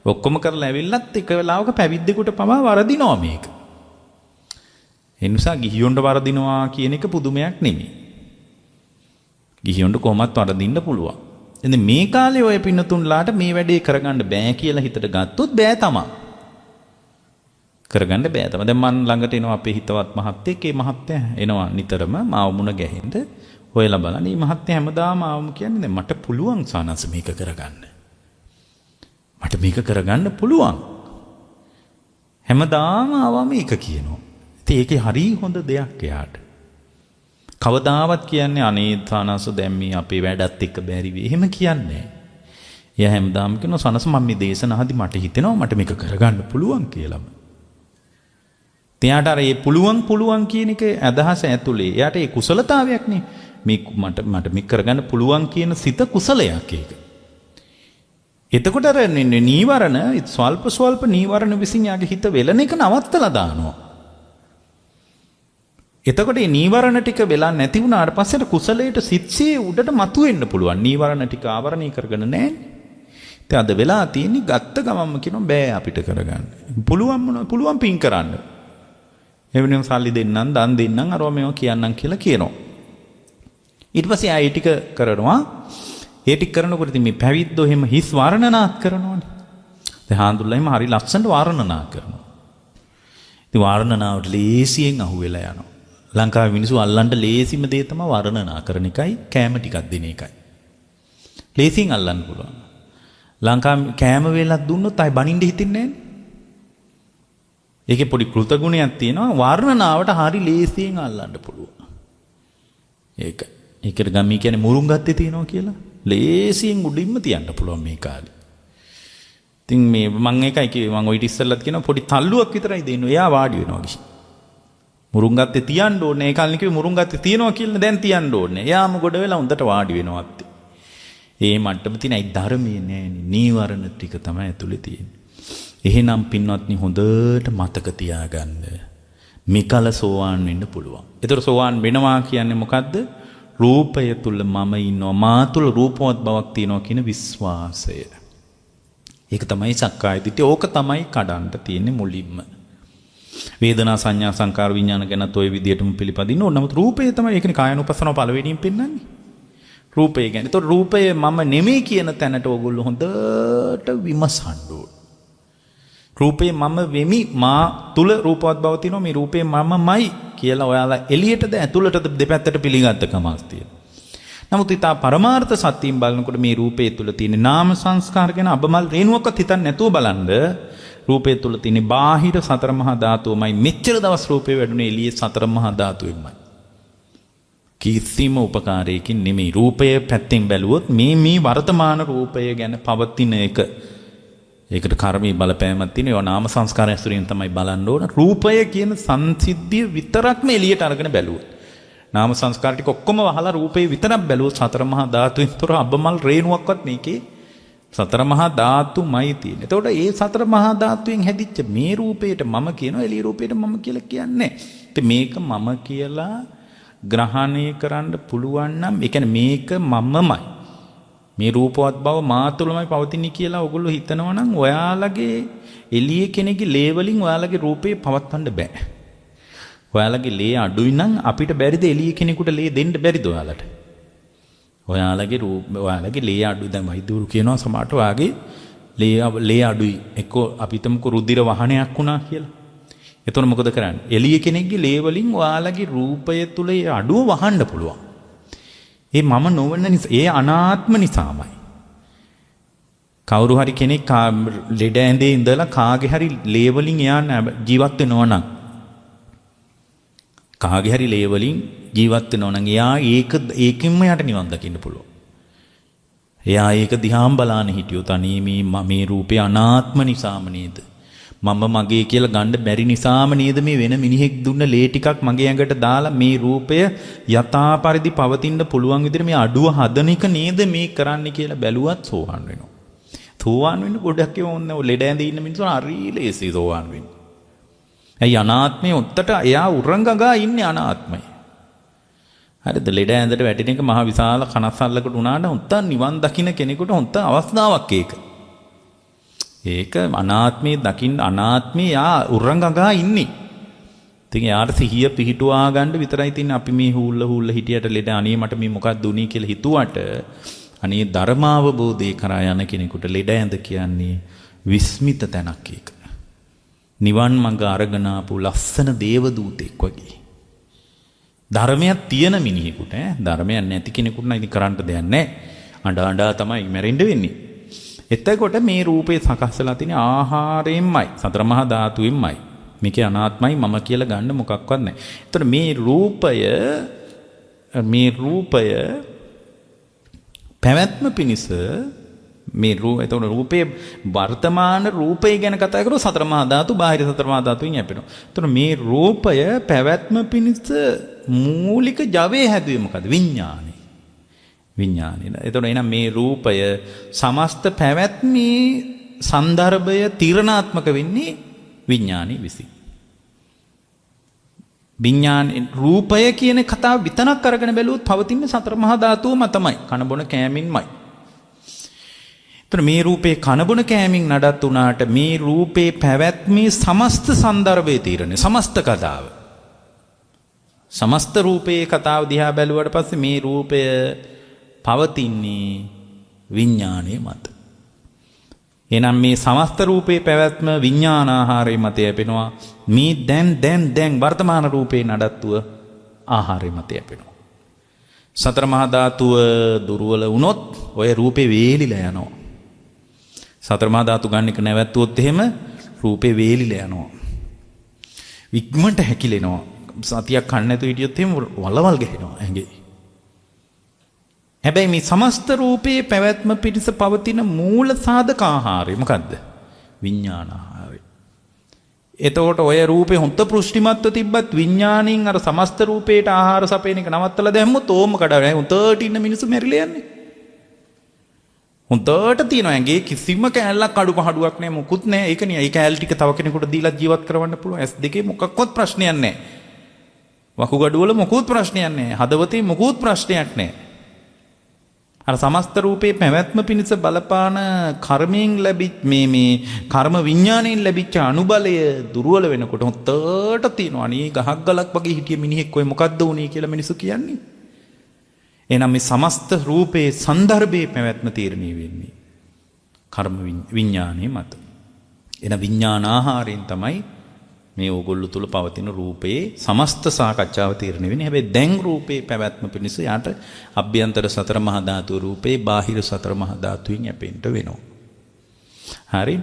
ඔක්කොම කරලා ඇවිල්ලත් එක වෙලාවක පැවිද්දෙකුට පවා වරදිනවා මේක. ඒ නිසා ගිහියොන්ට වරදිනවා කියන එක පුදුමයක් නෙමෙයි. ගිහියොන්ට කොහොමත් වරදින්න පුළුවන්. එතන මේ කාලේ ඔය පින්නතුන්ලාට මේ වැඩේ කරගන්න බෑ කියලා හිතට ගත්තොත් බෑ තමයි. කරගන්න බෑ තමයි. දැන් මන් ළඟට එනවා අපේ හිතවත් මහත්තයෙක්. ඒ මහත්තයා එනවා නිතරම මාව මුණ ගැහෙන්න. හොයලා බලන්න. මේ මහත්තයා හැමදාම ආවම කියන්නේ දැන් මට පුළුවන් සානස මේක කරගන්න. මට මේක කරගන්න පුළුවන්. හැමදාම ආවම මේක කියනවා. ඉතින් ඒකේ හරි හොඳ දෙයක් එයාට. කවදාවත් කියන්නේ අනේ සානස දැන් මේ අපේ වැඩත් එක්ක බැරි වෙයි. එහෙම කියන්නේ නැහැ. එයා හැමදාම කියනවා සානස මම මේ දේශනාවදී මට හිතෙනවා මට මේක කරගන්න පුළුවන් කියලාම. එයාට අර මේ පුළුවන් කියන එක අදහස ඇතුලේ එයාට ඒ කුසලතාවයක් නේ මේ මට මේක කරගන්න පුළුවන් කියන සිත කුසලයක් ඒක. එතකොට අර නීවරණ ස්වල්ප නීවරණ විසින් යාගේ හිත වෙලන එක නවත්තලා දානවා. එතකොට මේ නීවරණ ටික වෙලා නැති වුණාට පස්සේ කුසලයට සිත්සේ උඩට මතුවෙන්න පුළුවන්. නීවරණ ටික ආවරණය කරගෙන නැහැ. ඉතින් අද වෙලා තියෙන්නේ ගත්ත ගමම්ම කියනවා බෑ අපිට කරගන්න. පුළුවන් පින් කරන්න. එවනම් සල්ලි දෙන්නම් දන් දෙන්නම් අරව මේවා කියන්නම් කියලා කියනවා. ඊට පස්සේ ආයෙ ටික කරනවා. ඒ ටික කරනකොට ඉතින් මේ පැවිද්දෝ එහෙම හිස් වර්ණනාත් කරනවානේ. දැන් හාඳුල්ලා එහෙම හරි ලස්සනට වර්ණනා කරනවා. ඉතින් වර්ණනාවට ලේසියෙන් අහුවෙලා යනවා. ලංකාවේ මිනිස්සු අල්ලන්න ලේසිම දේ තමයි වර්ණනා කරන එකයි කෑම ටිකක් දෙන එකයි. ලේසියෙන් අල්ලන්න පුළුවන්. ලංකාවේ කෑම වේලක් දුන්නොත් ආයි බනින්න හිතෙන්නේ නැහැ. ඒකේ පොඩි කෘතගුණයක් තියෙනවා වර්ණනාවට හරි ලේසියෙන් අල්ලන්න පුළුවන්. ඒකට ගම්මී කියන්නේ මුරුන් ගත්තේ තියෙනවා කියලා. ලේසියෙන් උඩින්ම තියන්න පුළුවන් මේ කාලේ. ඉතින් මේ මම ඒකයි කිව්වේ මම ඔය ඉතිස්සල්ලත් කියනවා පොඩි තල්ලුවක් විතරයි දෙන්නේ. එයා වාඩි වෙනවා කිසි. මුරුන් ගත්තේ තියන්න ඕනේ. ඒ කාලේ කිව්වේ මුරුන් ගත්තේ තියනවා කියලා දැන් තියන්න ඕනේ. එයාම ගොඩ වෙලා හොඳට වාඩි වෙනවා අත්තේ. ඒ මට්ටම තියෙන අයි ධර්මයේ නෑනේ. නීවරණ ටික තමයි ඇතුලේ තියෙන්නේ. එහෙනම් පින්වත්නි හොඳට මතක තියාගන්න. මේකල සෝවාන් වෙන්න පුළුවන්. ඒතර සෝවාන් වෙනවා කියන්නේ මොකද්ද? රූපය තුල මම ඉන්නවා. මා තුල රූපවත් බවක් තියෙනවා කියන විශ්වාසය. ඒක තමයි සක්කාය දිට්ඨිය. ඕක තමයි කඩන්න තියෙන්නේ මුලින්ම. වේදනා සංඥා සංකාර විඥාන ගැනත් ওই විදිහටම පිළිපදින්න ඕන. නමුත් රූපය තමයි ඒකනේ කායනුපස්සනාව පළවෙනියෙන් පෙන්වන්නේ. රූපය ගැන. ඒතකොට රූපය මම නෙමෙයි කියන තැනට ඕගොල්ලෝ හොඳට විමසන්න ඕන. රූපේ මම වෙමි, මා තුල රූපවත් බව තියෙනවා, මේ රූපේ මමමයි කියලා ඔයාලා එළියටද ඇතුළටද දෙපැත්තට පිළිගත්ත කමක් තියෙනවා. නමුත් ඊට පරමාර්ථ සත්‍යයෙන් බලනකොට මේ රූපේ තුල තියෙන නාම සංස්කාර ගැන අබමල් රේණුවක්වත් හිතන්නේ නැතුව බලන්න රූපේ තුල තියෙන බාහිර සතර මහා ධාතුවමයි. මෙච්චර දවස් රූපේ වැඩුණේ එළියේ සතර මහා ධාතුවෙන්මයි. කිසිම උපකාරයකින් නෙමෙයි. රූපය පැත්තෙන් බැලුවොත් මේ වර්තමාන රූපය ගැන පවතින එක ඒකට කර්මී බලපෑමක් තියෙන ඒවා නාම සංස්කාර ඇසුරින් තමයි බලන්න ඕන. රූපය කියන සංසිද්ධිය විතරක්ම එළියට අරගෙන බැලුවොත් නාම සංස්කාර ටික ඔක්කොම වහලා රූපේ විතරක් බැලුවොත් සතර මහා ධාතුවෙන් තොර අබමල් රේණුවක්වත් මේකේ සතර මහා ධාතුමයි තියෙන්නේ. එතකොට ඒ සතර මහා ධාතුවෙන් හැදිච්ච මේ රූපේට මම කියනවා, එළිය රූපේට මම කියලා කියන්නේ. ඉතින් මේක මම කියලා ග්‍රහණය කරන්න පුළුවන් නම් ඒ කියන්නේ මේක මමමයි. මේ රූපවත් බව මා තුළමයි පවතින්නේ කියලා ඔයගොල්ලෝ හිතනවා නම් ඔයාලගේ එළියේ කෙනෙක්ගේ ලේ වලින් ඔයාලගේ රූපේ පවත්වන්න බෑ. ඔයාලගේ ලේ අඩුයි නම් අපිට බැරිද එළියේ කෙනෙකුට ලේ දෙන්න බැරිද ඔයාලට? ඔයාලගේ ලේ අඩුයි. දැන් වෛද්‍යවරු කියනවා සමහරට ඔයාගේ ලේ අඩුයි. එක්කෝ අපි හිතමුකෝ රුධිර වහනයක් වුණා කියලා. එතකොට මොකද කරන්නේ? එළියේ කෙනෙක්ගේ ලේ වලින් ඔයාලගේ රූපය තුල ඒ අඩුව වහන්න පුළුවන්. ඒ මම නොවන නිසා, ඒ අනාත්ම නිසාමයි. කවුරු හරි කෙනෙක් ලෙඩ ඇඳේ ඉඳලා කාගේ හරි ලේ වලින් එයා ජීවත් වෙනවා නම්, කාගේ හරි ලේ වලින් ජීවත් වෙනවා නම් එයා ඒකින්ම යට නිවන් දකින්න පුළුවන්. එයා ඒක දිහාම බලාන හිටියොත් අනේ මේ රූපේ අනාත්ම නිසාම නේද? මම මගේ කියලා ගන්න බැරි නිසාම නේද මේ වෙන මිනිහෙක් දුන්න ලේ ටිකක් මගේ ඇඟට දාලා මේ රූපය යථා පරිදි පවතින්න පුළුවන් විදිහට මේ අඩුව හදන එක නේද මේ කරන්න කියලා බැලුවත් සෝවාන් වෙනවා. සෝවාන් වෙන්න ගොඩක් ඕනේ ලෙඩ ඇඳේ ඉන්න මිනිස්සු හරි ලේසි සෝවාන් වෙන්න. ඇයි අනාත්මය උත්තට එයා උරංගගා ඉන්නේ අනාත්මය. හරිද? ලෙඩ ඇඳට වැටෙන එක මහ විශාල කනස්සල්ලකට උනාට උත්තර නිවන් දකින්න කෙනෙකුට උත්තර අවස්ථාවක් ඒක. ඒක අනාත්මයේ දකින්න අනාත්මේ යා උරංගගා ඉන්නේ. ඉතින් යාට සිහිය පිහිටුවා ගන්න විතරයි තින්නේ. අපි මේ හූල්ල හිටියට ලෙඩ අනේ මට මේ මොකක්ද උනේ කියලා හිතුවට අනේ ධර්මාවබෝධය කරා යන කෙනෙකුට ලෙඩ ඇඳ කියන්නේ විස්මිත තැනක් ඒක. නිවන් මඟ අරගෙන ආපු ලස්සන දේව දූතෙක් වගේ. ධර්මයක් තියෙන මිනිහෙකුට ධර්මයක් නැති කෙනෙකුට නම් ඉතින් කරන්න දෙයක් නැහැ. අඬා තමයි මැරෙන්න වෙන්නේ. එතකොට මේ රූපේ සකස්සලා තියෙන ආහාරයෙන්මයි, සතර මහා ධාතුවෙන්මයි. මේකේ අනාත්මයි මම කියලා ගන්න මොකක්වත් නැහැ. එතකොට මේ රූපය පැවැත්ම පිණිස එතකොට රූපේ වර්තමාන රූපය ගැන කතා කරලා සතර මහා ධාතු, බාහිර සතර මහා ධාතුන් යැපෙනවා. එතකොට මේ රූපය පැවැත්ම පිණිස මූලික ජවයේ හැදුවේ මොකද? විඥානය. එතකොට එහෙනම් මේ රූපය සමස්ත පැවැත්මේ සන්දර්භය තීරණාත්මක වෙන්නේ විඥානි විසින්. රූපය කියන කතාව විතරක් අරගෙන බැලුවොත් පවතින්නේ සතර මහා ධාතුව මතමයි. කන බොන කෑමින්මයි. එතකොට මේ රූපේ කන බොන කෑමින් නඩත් උනාට මේ රූපේ පැවැත්මේ සමස්ත සන්දර්භයේ තීරණය, සමස්ත කතාව. සමස්ත රූපේ කතාව දිහා බැලුවට පස්සේ මේ රූපය පවතින්නේ විඥානයේ මත. එහෙනම් මේ සමස්ත රූපේ පැවැත්ම විඥානාහාරයේ මත යැපෙනවා. මේ දැන් වර්තමාන රූපේ නඩත්තුව ආහාරයේ මත යැපෙනවා. සතර මහා ධාතුව දුර්වල වුණොත් ඔය රූපේ වේලිලා යනවා. සතර මහා ධාතු ගන්න එක නැවැත්තුවොත් එහෙම රූපේ වේලිලා යනවා. වික්මන්ට හැකිලෙනවා. සතියක් කන්න නැතුව හිටියොත් එහෙම වලවල් ගහනවා ඇඟේ. හැබැයි මේ සමස්ත රූපේ පැවැත්ම පිණිස පවතින මූල සාධක ආහාරය මොකද්ද? විඥානාහාරය. එතකොට ඔය රූපේ හොන්ත පෘෂ්ටිමත්ව තිබ්බත් විඥාණයෙන් අර සමස්ත රූපේට ආහාර සපයන එක නවත්තලා දැම්මොත් ඕම කඩාවැටෙනවා. හොන්තට ඉන්න මිනිස්සු මැරිලා යන්නේ. හොන්තට තියෙනවා ඇඟේ කිසිම කෑල්ලක් අඩුපහඩුවක් නැහැ, මොකුත් නැහැ. ඒක නේ. ඒ කෑල්ල ටික තව කෙනෙකුට දීලා ජීවත් කරවන්න පුළුවන්. S2 මොකක්වත් ප්‍රශ්නයක් නැහැ. වකුගඩු වල මොකුත් ප්‍රශ්නයක් නැහැ. හදවතේ මොකුත් ප්‍රශ්නයක් නැහැ. අර සමස්ත රූපේ පැවැත්ම පිණිස බලපාන කර්මයෙන් ලැබිච්ච මේ කර්ම විඥාණයෙන් ලැබිච්ච අනුබලය දුර්වල වෙනකොට හොත්තට තියෙනවා. අනේ ගහක් ගලක් වගේ හිටිය මිනිහෙක් ඔය මොකද්ද උනේ කියලා මිනිස්සු කියන්නේ. එහෙනම් මේ සමස්ත රූපේ සන්දර්භයේ පැවැත්ම තීරණය වෙන්නේ කර්ම විඥානයේ මත. එන විඥානාහාරයෙන් තමයි මේ ඕගොල්ලෝ තුල පවතින රූපේ සමස්ත සාකච්ඡාව තීරණය වෙන්නේ. හැබැයි දැන් රූපේ පැවැත්ම පිණිස යාට අභ්‍යන්තර සතර මහා ධාතු රූපේ බාහිර සතර මහා ධාතුයින් යැපෙන්න වෙනවා. හරි.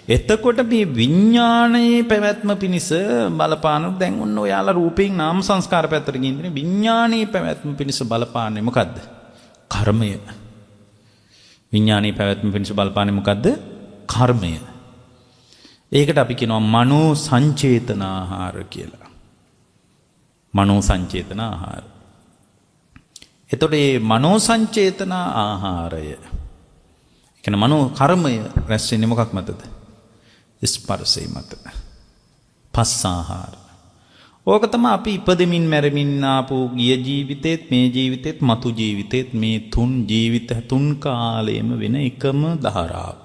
එතකොට මේ විඥානයේ පැවැත්ම පිණිස බලපාන දැන් ඔන්න ඔයාලා රූපයෙන් නාම සංස්කාර පැත්තට ගිහින් විඥානයේ පැවැත්ම පිණිස බලපාන්නේ මොකද්ද? කර්මය. විඥානයේ පැවැත්ම පිණිස බලපාන්නේ මොකද්ද? කර්මය. ඒකට අපි කියනවා මනෝ සංචේතනාහාර කියලා. මනෝ සංචේතන ආහාර. එතකොට මේ මනෝ සංචේතන ආහාරය කියන මනෝ කර්මය රැස් වෙන්නේ මොකක් මතද? ස්පර්ශය මත. පස්සාහාර. ඕක තමයි අපි ඉපදෙමින් මැරෙමින් ආපු ගිය ජීවිතේත් මේ ජීවිතේත් මතු ජීවිතේත් මේ තුන් ජීවිත තුන් කාලෙම වෙන එකම ධාරාව.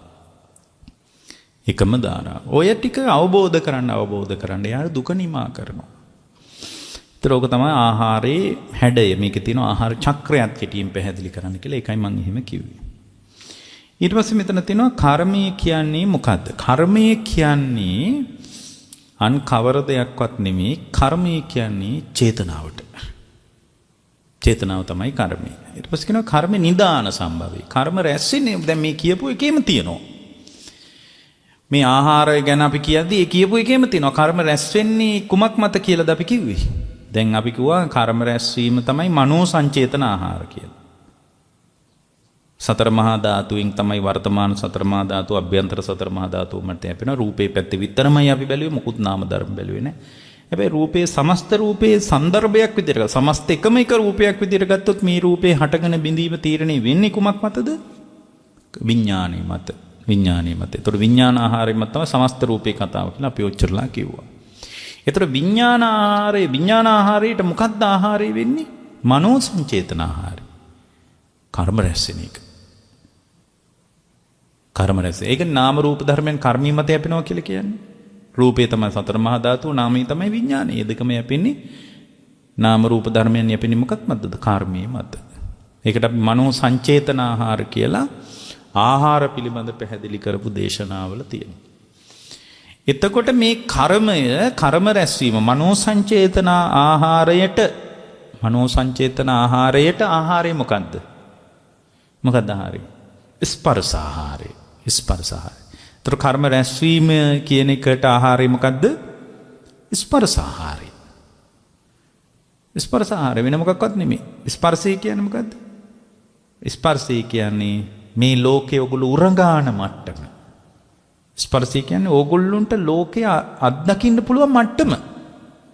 එකම ධාරාව. ඔය ටික අවබෝධ කරන්න යාර දුක නිමා කරනවා. ඒතර ඕක තමයි ආහාරයේ හැඩය. මේකේ තියෙන ආහාර චක්‍රයත් කෙටියෙන් පැහැදිලි කරන්න කියලා. ඒකයි මම එහෙම කිව්වේ. ඊට පස්සේ මෙතන තියෙනවා කර්මය කියන්නේ මොකද්ද? කර්මය කියන්නේ අන් කවර දෙයක්වත් නෙමෙයි. කර්මය කියන්නේ චේතනාවට. චේතනාව තමයි කර්මය. ඊට පස්සේ කියනවා කර්ම නිදාන සම්භවයි. කර්ම රැස් වෙන්නේ දැන් මේ කියපු එකේම තියෙනවා. මේ ආහාරය ගැන අපි කියද්දී ඒ කියපු එකේම තියෙනවා. කර්ම රැස් වෙන්නේ කුමක් මත කියලාද අපි කිව්වේ? දැන් අපි කිව්වා කර්ම රැස්වීම තමයි මනෝ සංචේතන ආහාර කියලා. සතර මහා ධාතුයින් තමයි වර්තමාන සතර මහා ධාතු අභ්‍යන්තර සතර මහා ධාතු මත යැපෙන රූපේ පැත්තේ විතරමයි අපි බැලුවේ. මොකුත් නාම ධර්ම බැලුවේ නැහැ. හැබැයි රූපේ සමස්ත රූපේ સંદર્ભයක් විදිහට සමස්ත එකම එක රූපයක් විදිහට ගත්තොත් මේ රූපේ හටගෙන බිඳීම තීරණය වෙන්නේ කුමක් මතද? විඥාණය මත. විඥාණය මත. ඒතර විඥාන ආහාරය මත තමයි සමස්ත රූපේ කතාව කියලා අපි ඔච්චරලා කිව්වා. ඒතර විඥාන ආහාරයට මොකක්ද ආහාරය වෙන්නේ? මනෝ සංචේතන ආහාරය. කර්ම රැස් වෙන එක. කර්ම රැස්. ඒක නාම රූප ධර්මයන් කර්මී මත යැපෙනවා කියලා කියන්නේ. රූපේ තමයි සතර මහා ධාතු, නාමයේ තමයි විඥානය. මේ දෙකම යැපෙන්නේ නාම රූප ධර්මයන් යැපෙන්නේ මොකක් මතද? කර්මයේ මත. ඒකට අපි මනෝ සංචේතන ආහාර කියලා ආහාර පිළිබඳ පැහැදිලි කරපු දේශනාවල තියෙනවා. එතකොට මේ කර්මය කර්ම රැස්වීම මනෝ සංචේතන ආහාරයට ආහාරය මොකද්ද? මොකද්ද ආහාරය? ස්පර්ශ ආහාරය. ස්පර්ශ ආහාරය. ඒතර කර්ම රැස්වීම කියන එකට ආහාරය මොකද්ද? ස්පර්ශ ආහාරය. ස්පර්ශ ආහාරය වෙන මොකක්වත් නෙමෙයි. ස්පර්ශය කියන්නේ මොකද්ද? ස්පර්ශය කියන්නේ මේ ලෝකයේ ඔගොල්ලෝ උරඟාන මට්ටම. ස්පර්ශය කියන්නේ ඕගොල්ලොන්ට ලෝකය අත්දකින්න පුළුවන් මට්ටම.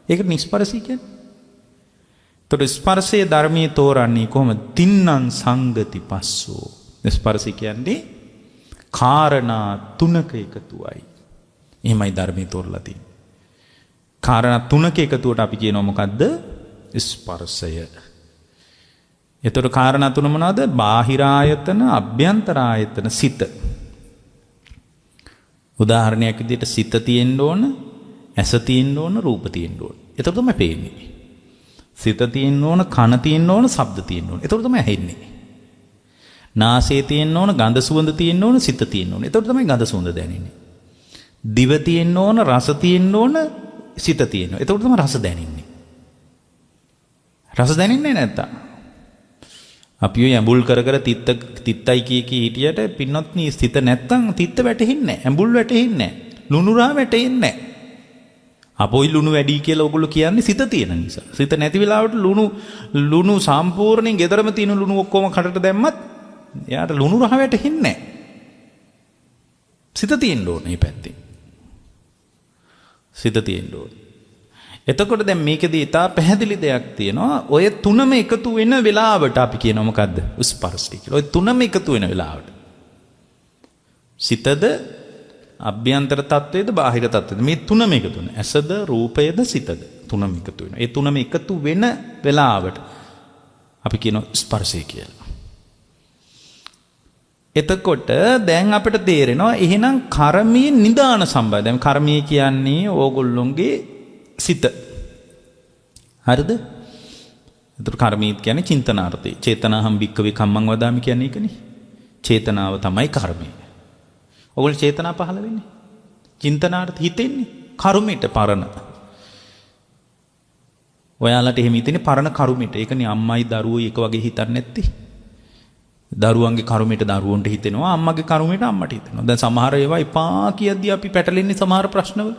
ඒකට නිස්පර්ශය කියන්නේ. ඒතර ස්පර්ශයේ ධර්මයේ තෝරන්නේ කොහොමද? තින්නම් සංගති පස්සෝ. ස්පර්ශය කියන්නේ කාරණා තුනක එකතුවයි. එහෙමයි ධර්මයේ තෝරලා තියෙන්නේ. කාරණා තුනක එකතුවට අපි කියනවා මොකද්ද? ස්පර්ශය. එතකොට කාරණා තුන මොනවද? බාහිර ආයතන, අභ්‍යන්තර ආයතන, සිත. උදාහරණයක් විදිහට සිත තියෙන්න ඕන, ඇස තියෙන්න ඕන, රූප තියෙන්න ඕන. එතකොට තමයි පේන්නේ. සිත තියෙන්න ඕන, කන තියෙන්න ඕන, ශබ්ද තියෙන්න ඕන. එතකොට තමයි ඇහෙන්නේ. නාසය තියෙන්න ඕන, ගඳ සුවඳ තියෙන්න ඕන, සිත තියෙන්න ඕන. එතකොට තමයි ගඳ සුවඳ දැනෙන්නේ. දිව තියෙන්න ඕන, රස තියෙන්න ඕන, සිත තියෙන්න ඕන. එතකොට තමයි රස දැනෙන්නේ. රස දැනෙන්නේ නැත්තම් අපි ඇඹුල් කර තිත්තයි කී හිටියට පින්නොත් නී සිත නැත්තම් තිත්ත වැටෙන්නේ නැහැ. ඇඹුල් වැටෙන්නේ නැහැ. ලුණු රා වැටෙන්නේ නැහැ. අපොයි ලුණු වැඩි කියලා ඔයගොල්ලෝ කියන්නේ සිත තියෙන නිසා. සිත නැති වෙලාවට ලුණු සම්පූර්ණයෙන් ගෙදරම තියෙන ලුණු ඔක්කොම කටට දැම්මත් එයාට ලුණු රහ වැටෙන්නේ නැහැ. සිත තියෙන්න ඕනේ මේ පැත්තේ. සිත තියෙන්න ඕනේ. එතකොට දැන් මේකදී ඉතා පැහැදිලි දෙයක් තියෙනවා. ඔය තුනම එකතු වෙන වෙලාවට අපි කියනවා මොකද්ද? ස්පර්ශය කියලා. ඔය තුනම එකතු වෙන වෙලාවට. සිතද, අභ්‍යන්තර තත්වයේද, බාහිර තත්වයේද මේ තුනම එකතු වෙන. ඇසද, රූපයද, සිතද තුනම එකතු වෙනවා. ඒ තුනම එකතු වෙන වෙලාවට අපි කියනවා ස්පර්ශය කියලා. එතකොට දැන් අපිට තේරෙනවා එහෙනම් කර්මයේ නිදාන සම්බන්ධය. දැන් කර්මය කියන්නේ ඕගොල්ලොන්ගේ සිත. හරිද? ඒතර කර්මීත් කියන්නේ චින්තනාර්ථය. චේතනාහම් භික්කවේ කම්මං වදාමි කියන්නේ ඒකනේ. චේතනාව තමයි කර්මය. ඔයගොල්ලෝ චේතනා පහළ වෙන්නේ. චින්තනාර්ථ හිතෙන්නේ කර්මයට පරණ. ඔයාලට එහෙම හිතෙන්නේ පරණ කර්මයට. ඒකනේ අම්මයි දරුවෝ එක වගේ හිතන්නේ නැත්තේ. දරුවන්ගේ කර්මයට දරුවන්ට හිතෙනවා, අම්මගේ කර්මයට අම්මට හිතෙනවා. දැන් සමහර ඒවා එපා කියද්දී අපි පැටලෙන්නේ සමහර ප්‍රශ්නවල.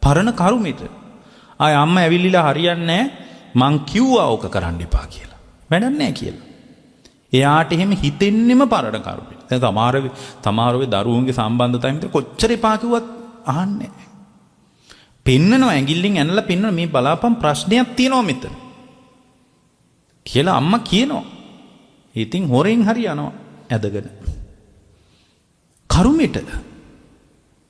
පරණ කර්මයට. ආය අම්මා ඇවිල්ලිලා හරියන්නේ මං කිව්වා ඕක කරන්න එපා කියලා. වැඩක් නැහැ කියලා. එයාට එහෙම හිතෙන්නෙම පරණ කර්මයට. දැන් සමහර වෙ දරුවන්ගේ සම්බන්ධතාවය මෙතන කොච්චර එපා කිව්වත් අහන්නේ නැහැ. පෙන්නනවා ඇඟිල්ලෙන් ඇනලා පෙන්නනවා මේ බලාපන් ප්‍රශ්නයක් තියෙනවා මෙතන. කියලා අම්මා කියනවා. ඉතින් හොරෙන් හරි යනවා ඇදගෙන. කරුමෙට.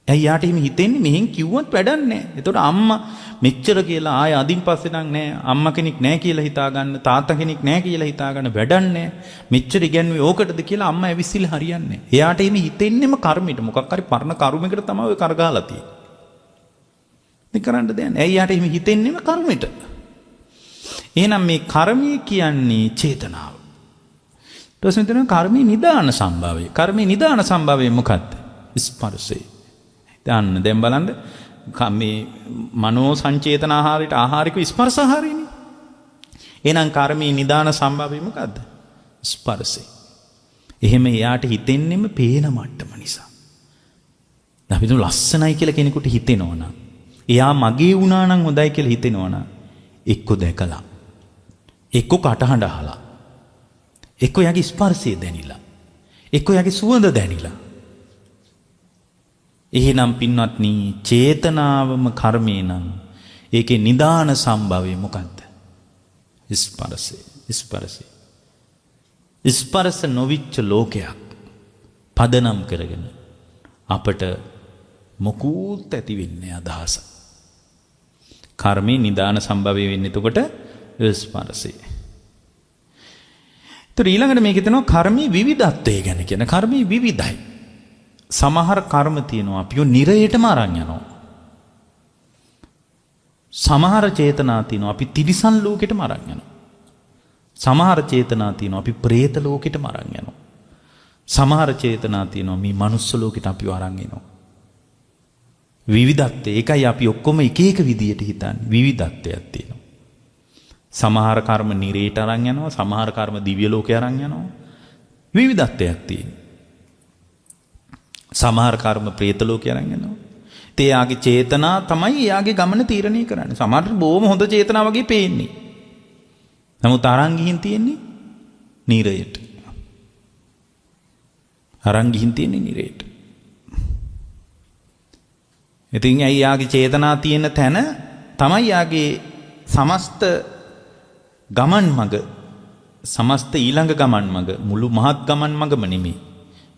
ඇයි යාට එහෙම හිතෙන්නේ මෙහෙන් කිව්වත් වැඩක් නැහැ. ඒතකොට අම්මා මෙච්චර කියලා ආය අදින් පස්සේ නම් නැහැ. අම්මා කෙනෙක් නැහැ කියලා හිතා ගන්න, තාත්තා කෙනෙක් නැහැ කියලා හිතා ගන්න වැඩක් නැහැ. මෙච්චර ඉගැන්වුවේ ඕකටද කියලා අම්මා ඇවිස්සිලා හරියන්නේ නැහැ. එයාට එහෙම හිතෙන්නෙම කර්මෙට. මොකක් හරි පරණ කර්මයකට තමයි ඔය කරගහලා තියෙන්නේ. ඉතින් කරන්න දෙයක් නැහැ. ඇයි යාට එහෙම හිතෙන්නෙම කර්මෙට. එහෙනම් මේ කර්මය කියන්නේ චේතනාව. ඊට පස්සේ මෙතන කර්මී නිදාන සම්භාවය. කර්මී නිදාන සම්භාවය මොකක්ද? ස්පර්ශය. දැන් බලන්න මේ මනෝ සංචේතන ආහාරයට ආහාරික ස්පර්ශ ආහාරයනේ. එහෙනම් කර්මී නිදාන සම්භාවය මොකද්ද? ස්පර්ශය. එහෙම එයාට හිතෙන්නෙම පේන මට්ටම නිසා. අපි දුන ලස්සනයි කියලා කෙනෙකුට හිතෙනවනම්, එයා මගේ වුණා නම් හොඳයි කියලා හිතෙනවනම්, එක්ක දැකලා, එක්ක කටහඬ අහලා, එක්ක යගේ ස්පර්ශය දැනිලා, එක්ක යගේ සුවඳ දැනිලා. එහෙනම් පින්වත්නි චේතනාවම කර්මේ නම් ඒකේ නිදාන සම්භවය මොකද්ද? ස්පර්ශය. ස්පර්ශය. ස්පර්ශ නොවිච්ච ලෝකයක් පදනම් කරගෙන අපට මොකුත් ඇති වෙන්නේ අදහස. කර්මේ නිදාන සම්භවය වෙන්නේ එතකොට ස්පර්ශය. ඊළඟට මේක හිතනවා කර්මී විවිධත්වය ගැන කියන. කර්මී විවිධයි. සමහර කර්ම තියෙනවා අපිව නිරයටම අරන් යනවා. සමහර චේතනා තියෙනවා අපි තිරිසන් ලෝකෙටම අරන් යනවා. සමහර චේතනා තියෙනවා අපි പ്രേත ලෝකෙටම අරන් යනවා. සමහර චේතනා තියෙනවා මේ මනුස්ස ලෝකෙට අපිව අරන් එනවා. විවිධත්වය. ඒකයි අපි ඔක්කොම එක එක විදියට හිතන්නේ. විවිධත්වයක් තියෙනවා. සමහර කර්ම නිරේට අරන් යනවා, සමහර කර්ම දිව්‍ය ලෝකේ අරන් යනවා. විවිධත්වයක් තියෙනවා. සමහර කර්ම പ്രേත ලෝකේ අරන් යනවා. ඒ යාගේ චේතනා තමයි යාගේ ගමන තීරණය කරන්නේ. සමහරට බොහොම හොඳ චේතනා වගේ පේන්නේ. නමුත් අරන් ගිහින් තියෙන්නේ නිරයට. අරන් ගිහින් තියෙන්නේ නිරයට. ඉතින් ඇයි යාගේ චේතනා තියෙන තැන තමයි යාගේ සමස්ත ගමන් මඟ, සමස්ත ඊළඟ ගමන් මඟ, මුළු මහත් ගමන් මඟම නෙමෙයි.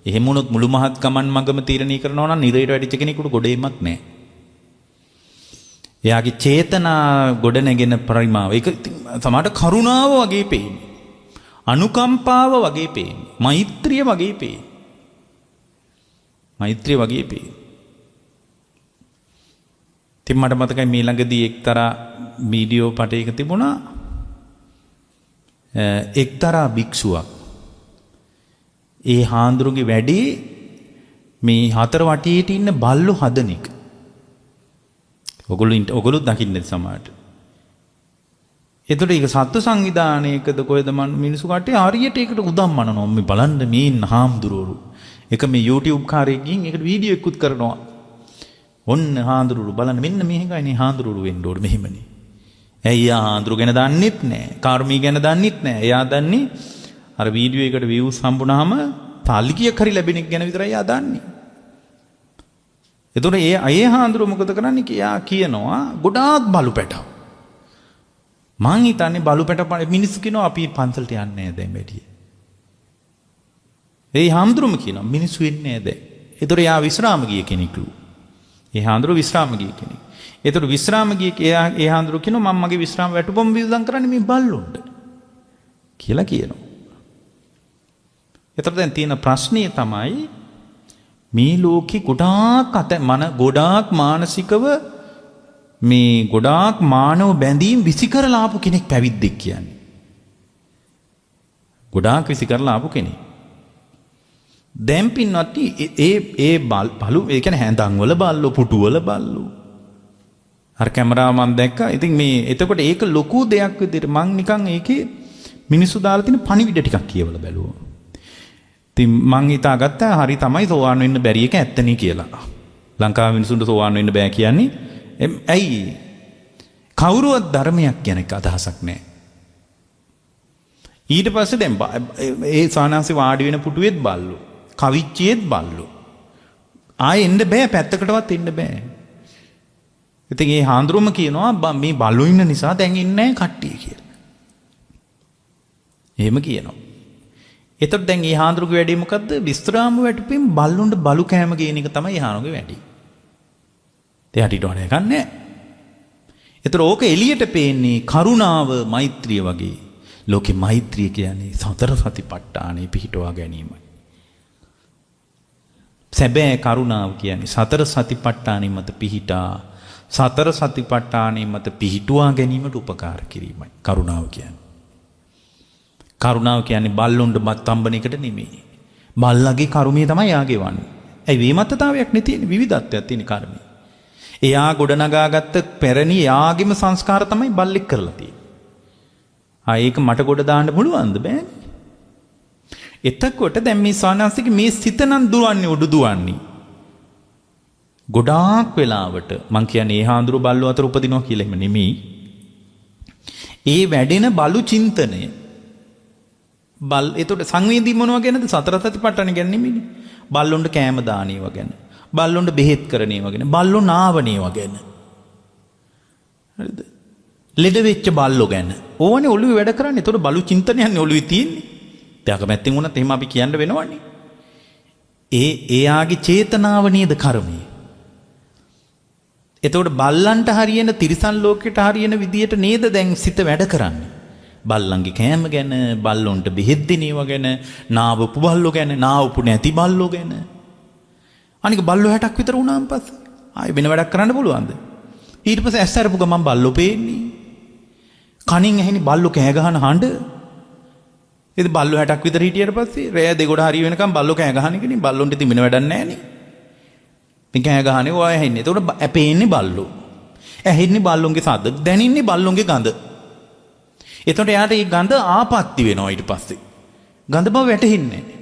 එහෙම වුණොත් මුළු මහත් ගමන් මඟම තීරණය කරනවා නම් නිරයට වැඩිච්ච කෙනෙකුට ගොඩේමක් නැහැ. එයාගේ චේතනා ගොඩ නැගෙන පරිමාව. ඒක සමහරට කරුණාව වගේ පේන්නේ. අනුකම්පාව වගේ පේන්නේ. මෛත්‍රිය වගේ පේන්නේ. මෛත්‍රිය වගේ පේන්නේ. ඉතින් මට මතකයි මේ ළඟදී එක්තරා වීඩියෝ පටයක තිබුණා. එක්තරා භික්ෂුවක් ඒ හාමුදුරුවගේ වැඩේ මේ හතර වටියට ඉන්න බල්ලෝ හදන එක. ඔගොල්ලෝ දකින්න සමහරට. එතකොට ඒක සත්ත්ව සංවිධානයකද කොහෙද මිනිස්සු කට්ටිය හරියට ඒකට උදම්මනනවා. මේ බලන්න මේ ඉන්න හාමුදුරුවෝ. එක මේ YouTube කාර්යයෙන් ගිහින් ඒකට වීඩියෝ එකකුත් කරනවා. ඔන්න හාමුදුරුවෝ බලන්න මෙන්න මේකයිනේ හාමුදුරුවෝ වෙන්න ඕනේ මෙහෙමනේ. ඇයි හාමුදුරුවෝ ගැන දන්නෙත් නැහැ. කර්මී ගැන දන්නෙත් නැහැ. එයා දන්නේ අර වීඩියෝ එකට views හම්බුනහම තාලිකියක් හරි ලැබෙන එක ගැන විතරයි එයා දන්නේ. එතකොට ඒ හාමුදුරුවෝ මොකද කරන්නේ? එයා කියනවා ගොඩාක් බලු පැටව. මං හිතන්නේ බලු පැටව මිනිස්සු කියනවා අපි පන්සලට යන්නේ නැහැ දැන් වැඩි. ඒ හාමුදුරුවෝම කියනවා මිනිස්සු එන්නේ නැහැ දැන්. එතකොට එයා විශ්‍රාම ගිය කෙනෙක්ලු. ඒ හාමුදුරුවෝ විශ්‍රාම ගිය කෙනෙක්. එතකොට විශ්‍රාම ගිය ඒ හාමුදුරුවෝ කියනවා මම මගේ විශ්‍රාම වැටුපම වියදම් කරන්නේ මේ බල්ලොන්ට කියලා කියනවා. එතකොට දැන් තියෙන ප්‍රශ්නය තමයි මේ ලෝකේ ගොඩාක් මානසිකව මේ ගොඩාක් මානව බැඳීම් විසි කරලා ආපු කෙනෙක් පැවිද්දෙක් කියන්නේ. ගොඩාක් විසි කරලා ආපු කෙනෙක්. දැන් පින්වත් ඒ බලු ඒ කියන්නේ හැඳන් වල බල්ලෝ පුටු වල බල්ලෝ. අර කැමරාව මම දැක්කා. ඉතින් මේ එතකොට ඒක ලොකු දෙයක් විදිහට මං නිකන් ඒකේ මිනිස්සු දාලා තියෙන පණිවිඩ ටිකක් කියවලා බැලුවා. ඉතින් මං හිතාගත්තා හරි තමයි සෝවාන් වෙන්න බැරි එක ඇත්තනේ කියලා. ලංකාවේ මිනිසුන්ට සෝවාන් වෙන්න බෑ කියන්නේ ඇයි? කවුරුවත් ධර්මයක් කියන එක අදහසක් නැහැ. ඊට පස්සේ දැන් ඒ සානාසි වාඩි වෙන පුටුවේත් බල්ලෝ, කවිච්චියේත් බල්ලෝ. ආයෙ එන්න බෑ, පැත්තකටවත් එන්න බෑ. ඉතින් ඒ හාඳුරුම කියනවා මේ බල්ලෝ ඉන්න නිසා දැන් ඉන්නේ නැහැ කට්ටිය කියලා. එහෙම කියනවා. එතකොට දැන් ඒ හාඳුරුගේ වැඩේ මොකද්ද? විස්තරාම වැටුපින් බල්ලුන්ට බලු කෑම කියන එක තමයි ඒ හානුගේ වැඩේ. එයාට ඊට වඩා එකක් නැහැ. ඒතර ඕක එළියට පේන්නේ කරුණාව, මෛත්‍රිය වගේ. ලෝකේ මෛත්‍රිය කියන්නේ සතර සතිපට්ඨානෙ පිහිටුවා ගැනීමයි. සැබෑ කරුණාව කියන්නේ සතර සතිපට්ඨානෙ මත පිහිටා සතර සතිපට්ඨානෙ මත පිහිටුවා ගැනීමට උපකාර කිරීමයි කරුණාව කියන්නේ. කරුණාව කියන්නේ බල්ලොන්ට බත් අම්බන එකට නෙමෙයි. බල්ලගේ කර්මය තමයි යාගේ වන්නේ. ඒ වේමත්තතාවයක් නෙති විවිධත්වයක් තියෙන කර්මය. එයා ගොඩනගාගත්ත පැරණි යාගේම සංස්කාර තමයි බල්ලෙක් කරලා තියෙන්නේ. ඒක මට ගොඩ දාන්න පුළුවන්ද? බෑනේ. එතකොට දැන් මේ සානාසික මේ සිත නම් දුවන්නේ උඩු දුවන්නේ. ගොඩාක් වෙලාවට මං කියන්නේ ඒ හාඳුරු බල්ලෝ අතර උපදිනවා කියලා එහෙම නෙමෙයි. ඒ වැඩෙන බලු චින්තනය එතකොට සංවේදී මොනවා ගැනද? සතර සතිපට්ඨාන ගැන නෙමෙයි. බල්ලොන්ට කෑම දාන ඒවා ගැන. බල්ලොන්ට බෙහෙත් කරන ඒවා ගැන. බල්ලෝ නාවන ඒවා ගැන. හරිද? ලෙඩ වෙච්ච බල්ලෝ ගැන. ඕවනේ ඔළුවේ වැඩ කරන්නේ. එතකොට බලු චින්තනයන්නේ ඔළුවේ තියෙන්නේ. ත්‍යාග මැත්තෙන් වුණත් එහෙම අපි කියන්න වෙනවනේ. එයාගේ චේතනාව නේද කර්මය. එතකොට බල්ලන්ට හරියන තිරිසන් ලෝකෙට හරියන විදියට නේද දැන් සිත වැඩ කරන්නේ. බල්ලන්ගේ කෑම ගැන, බල්ලොන්ට බෙහෙත් දෙන ඒවා ගැන, නාවපු බල්ලෝ ගැන, නාවපු නැති බල්ලෝ ගැන. අනික බල්ලෝ 60ක් විතර වුණාන් පස්සේ ආයෙ වෙන වැඩක් කරන්න පුළුවන්ද? ඊට පස්සේ ඇස් අරපු ගමන් බල්ලෝ පේන්නේ. කනින් ඇහෙන්නේ බල්ලෝ කෑ ගහන හඬ. ඉතින් බල්ලෝ 60ක් විතර හිටියට පස්සේ රෑ දෙගොඩ හරිය වෙනකම් බල්ලෝ කෑ ගහන එකනේ. බල්ලොන්ට ඉතින් වෙන වැඩක් නැහැ නේ. ඉතින් කෑ ගහන්නේ ඔය ඇහෙන්නේ. එතකොට ඇපෙන්නේ බල්ලෝ. ඇහෙන්නේ බල්ලොන්ගේ සද්ද. දැනින්නේ බල්ලොන්ගේ ගඳ. එතකොට යාට මේ ගඳ ආපත්‍ති වෙනවා ඊට පස්සේ. ගඳ බව වැටහෙන්නේ නැහැ.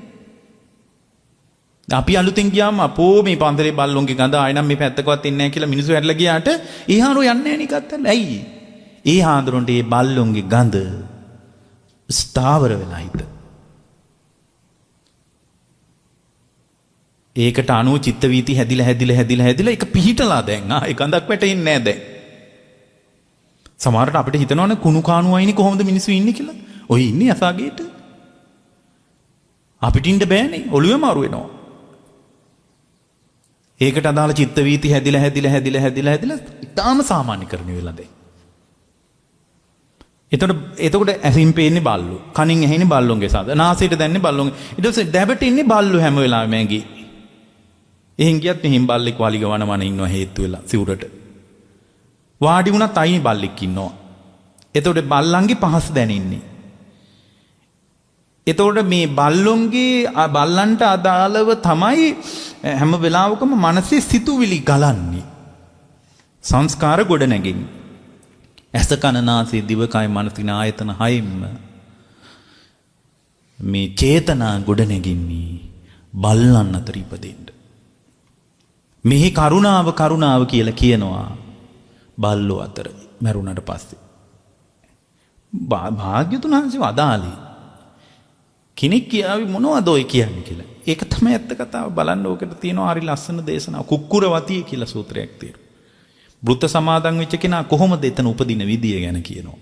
අපි අලුතෙන් ගියාම අපෝ මේ පන්සලේ බල්ලොන්ගේ ගඳ ආයෙනම් මේ පැත්තකවත් ඉන්නේ නැහැ කියලා මිනිස්සු ඇරලා ගියාට ඒ හාරෝ යන්නේ නැහැ නේ කත්තල්ල. ඇයි? ඒ හාඳුරන්ට මේ බල්ලොන්ගේ ගඳ ස්ථාවර වෙලා හිට. ඒකට අනුව චිත්ත වීති හැදිලා ඒක පිහිටලා දැන් ඒ ගඳක් වැටෙන්නේ නැහැ දැන්. සමහරට අපිට හිතනවනේ කුණු කාණු වයිනේ කොහොමද මිනිස්සු ඉන්නේ කියලා. ඔය ඉන්නේ අසාගේට. අපිට ඉන්න බෑනේ. ඔළුවේ මාරු වෙනවා. ඒකට අදාළ චිත්ත වීති හැදිලා ඉතාම සාමාන්‍යකරණය වෙලා දැන්. එතකොට ඇසින් පේන්නේ බල්ලෝ. කනින් ඇහෙන්නේ බල්ලොන්ගේ සද්ද. නාසයට දැනෙන්නේ බල්ලොන්ගේ. ඊට පස්සේ දැබට ඉන්නේ බල්ලෝ හැම වෙලාවෙම ඇඟේ. එහෙන් ගියත් මෙහින් බල්ලෙක් වලිග වනමන ඉන්නවා හේතු වෙලා සිවුරට. වාඩි වුණත් අයිනේ බල්ලෙක් ඉන්නවා. එතකොට බල්ලන්ගේ පහස දැනෙන්නේ. එතකොට මේ බල්ලන්ට අදාළව තමයි හැම වෙලාවකම මනසේ සිතුවිලි ගලන්නේ. සංස්කාර ගොඩ නැගෙන්නේ. ඇස කන නාසය දිවකය මනසින ආයතන හයෙම මේ චේතනා ගොඩ නැගින්නේ බල්ලන් අතර ඉපදෙන්න. මෙහි කරුණාව කියලා කියනවා බල්ලෝ අතර මැරුණට පස්සේ. භාග්‍යතුන් වහන්සේ අදාළේ කෙනෙක් කියාවි මොනවද ඔය කියන්නේ කියලා. ඒක තමයි ඇත්ත කතාව. බලන්න ඕකට තියෙනවා හරි ලස්සන දේශනාව. කුක්කුරවතිය කියලා සූත්‍රයක් තියෙනවා. වෘත සමාදන් වෙච්ච කෙනා කොහොමද එතන උපදින විදිය ගැන කියනවා.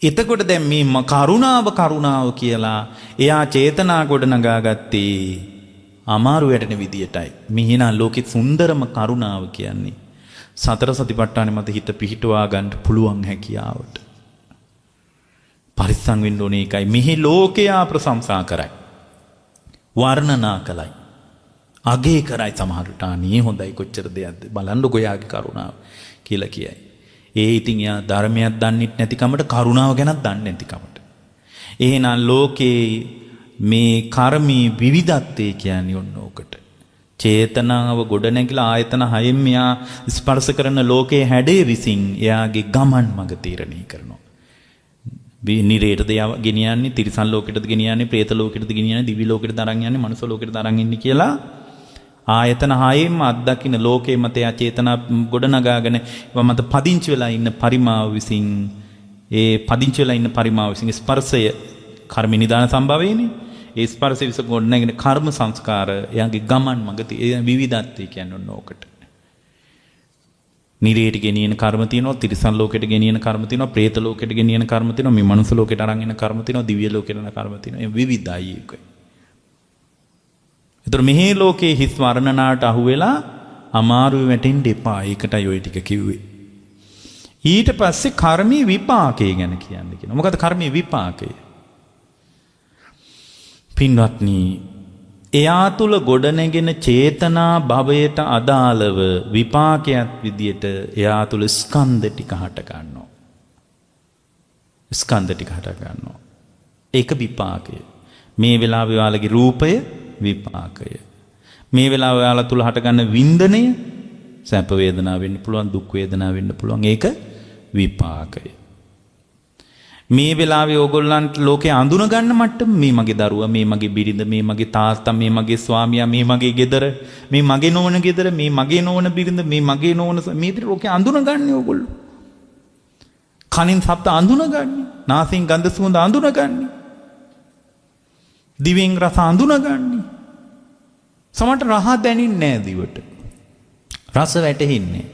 එතකොට දැන් මේ කරුණාව කියලා එයා චේතනා ගොඩ නගාගත්තේ අමාරු වැටෙන විදියටයි. මිහිනා ලෝකෙ සුන්දරම කරුණාව කියන්නේ සතර සතිපට්ඨානෙ මත හිත පිහිටුවා ගන්න පුළුවන් හැකියාවට. පරිස්සම් වෙන්න ඕනේ ඒකයි. මෙහි ලෝකයා ප්‍රශංසා කරයි. වර්ණනා කළයි. අගේ කරයි සමහරට අනේ හොඳයි කොච්චර දෙයක්ද බලන්නකො යාගේ කරුණාව කියලා කියයි. ඒ ඉතින් යා ධර්මයක් දන්නෙත් නැතිකමට කරුණාව ගැනත් දන්නේ නැතිකමට. එහෙනම් ලෝකේ මේ කර්මී විවිධත්වය කියන්නේ ඔන්න ඕකට. චේතනාව ගොඩනැගිලා ආයතන හයෙන් මෙයා ස්පර්ශ කරන ලෝකයේ හැඩේ විසින් එයාගේ ගමන් මඟ තීරණය කරනවා. නිරේටද ගෙනියන්නේ, තිරිසන් ලෝකෙටද ගෙනියන්නේ, പ്രേත ලෝකෙටද ගෙනියන්නේ, දිවි ලෝකෙටද අරන් යන්නේ, මනුස්ස ලෝකෙටද අරන් ඉන්නේ කියලා ආයතන හයෙන්ම අත්දකින්න ලෝකේ මත යා චේතනා ගොඩනගාගෙන මත පදිංචි වෙලා ඉන්න පරිමාව විසින් ඒ පදිංචි වෙලා ඉන්න පරිමාව විසින් ස්පර්ශය කර්ම නිදාන සම්භවයේනේ. ඒ ස්පර්ශය විස ගොඩනැගෙන කර්ම සංස්කාර එයාගේ ගමන් මඟ විවිධත්වය කියන්නේ ඔන්න ඕකට. නිරේට ගෙනියන කර්ම තියෙනවා, තිරිසන් ලෝකෙට ගෙනියන කර්ම තියෙනවා, പ്രേත ලෝකෙට ගෙනියන කර්ම තියෙනවා, මේ මනුස්ස ලෝකෙට අරන් එන කර්ම තියෙනවා, දිව්‍ය ලෝකෙට යන කර්ම තියෙනවා. ඒ විවිධයි ඒකයි. ඒතර මෙහි ලෝකේ හිස් වර්ණනාට අහුවෙලා අමාරුවේ වැටෙන්න එපා. ඒකටයි ওই ටික කිව්වේ. ඊට පස්සේ කර්මී විපාකය ගැන කියන්නේ කියනවා. මොකද කර්මී විපාකය? පින්වත්නි, එයා තුල ගොඩනැගෙන චේතනා භවයට අදාළව විපාකයක් විදියට එයා තුල ස්කන්ධ ටික හට ගන්නවා. ස්කන්ධ ටික හට ගන්නවා. ඒක විපාකය. මේ වෙලාවේ ඔයාලගේ රූපය විපාකය. මේ වෙලාවේ ඔයාලා තුල හටගන්න වින්දනය සැප වේදනා වෙන්න පුළුවන්, දුක් වේදනා වෙන්න පුළුවන්. ඒක විපාකය. මේ වෙලාවේ ඕගොල්ලන්ට ලෝකේ අඳුන ගන්න මට්ටම මේ මගේ දරුවා, මේ මගේ බිරිඳ, මේ මගේ තාත්තා, මේ මගේ ස්වාමියා, මේ මගේ ගෙදර, මේ මගේ නෝන ගෙදර, මේ මගේ නෝන බිරිඳ, මේ මගේ නෝන, මේ විදිහට ලෝකේ අඳුන ගන්න ඕගොල්ලෝ. කනින් ශබ්ද අඳුන ගන්න, නාසයෙන් ගන්ධ සුවඳ අඳුන ගන්න, දිවෙන් රස අඳුන ගන්න. සමහරට රහ දැනෙන්නේ නැහැ දිවට. රස වැටෙන්නේ.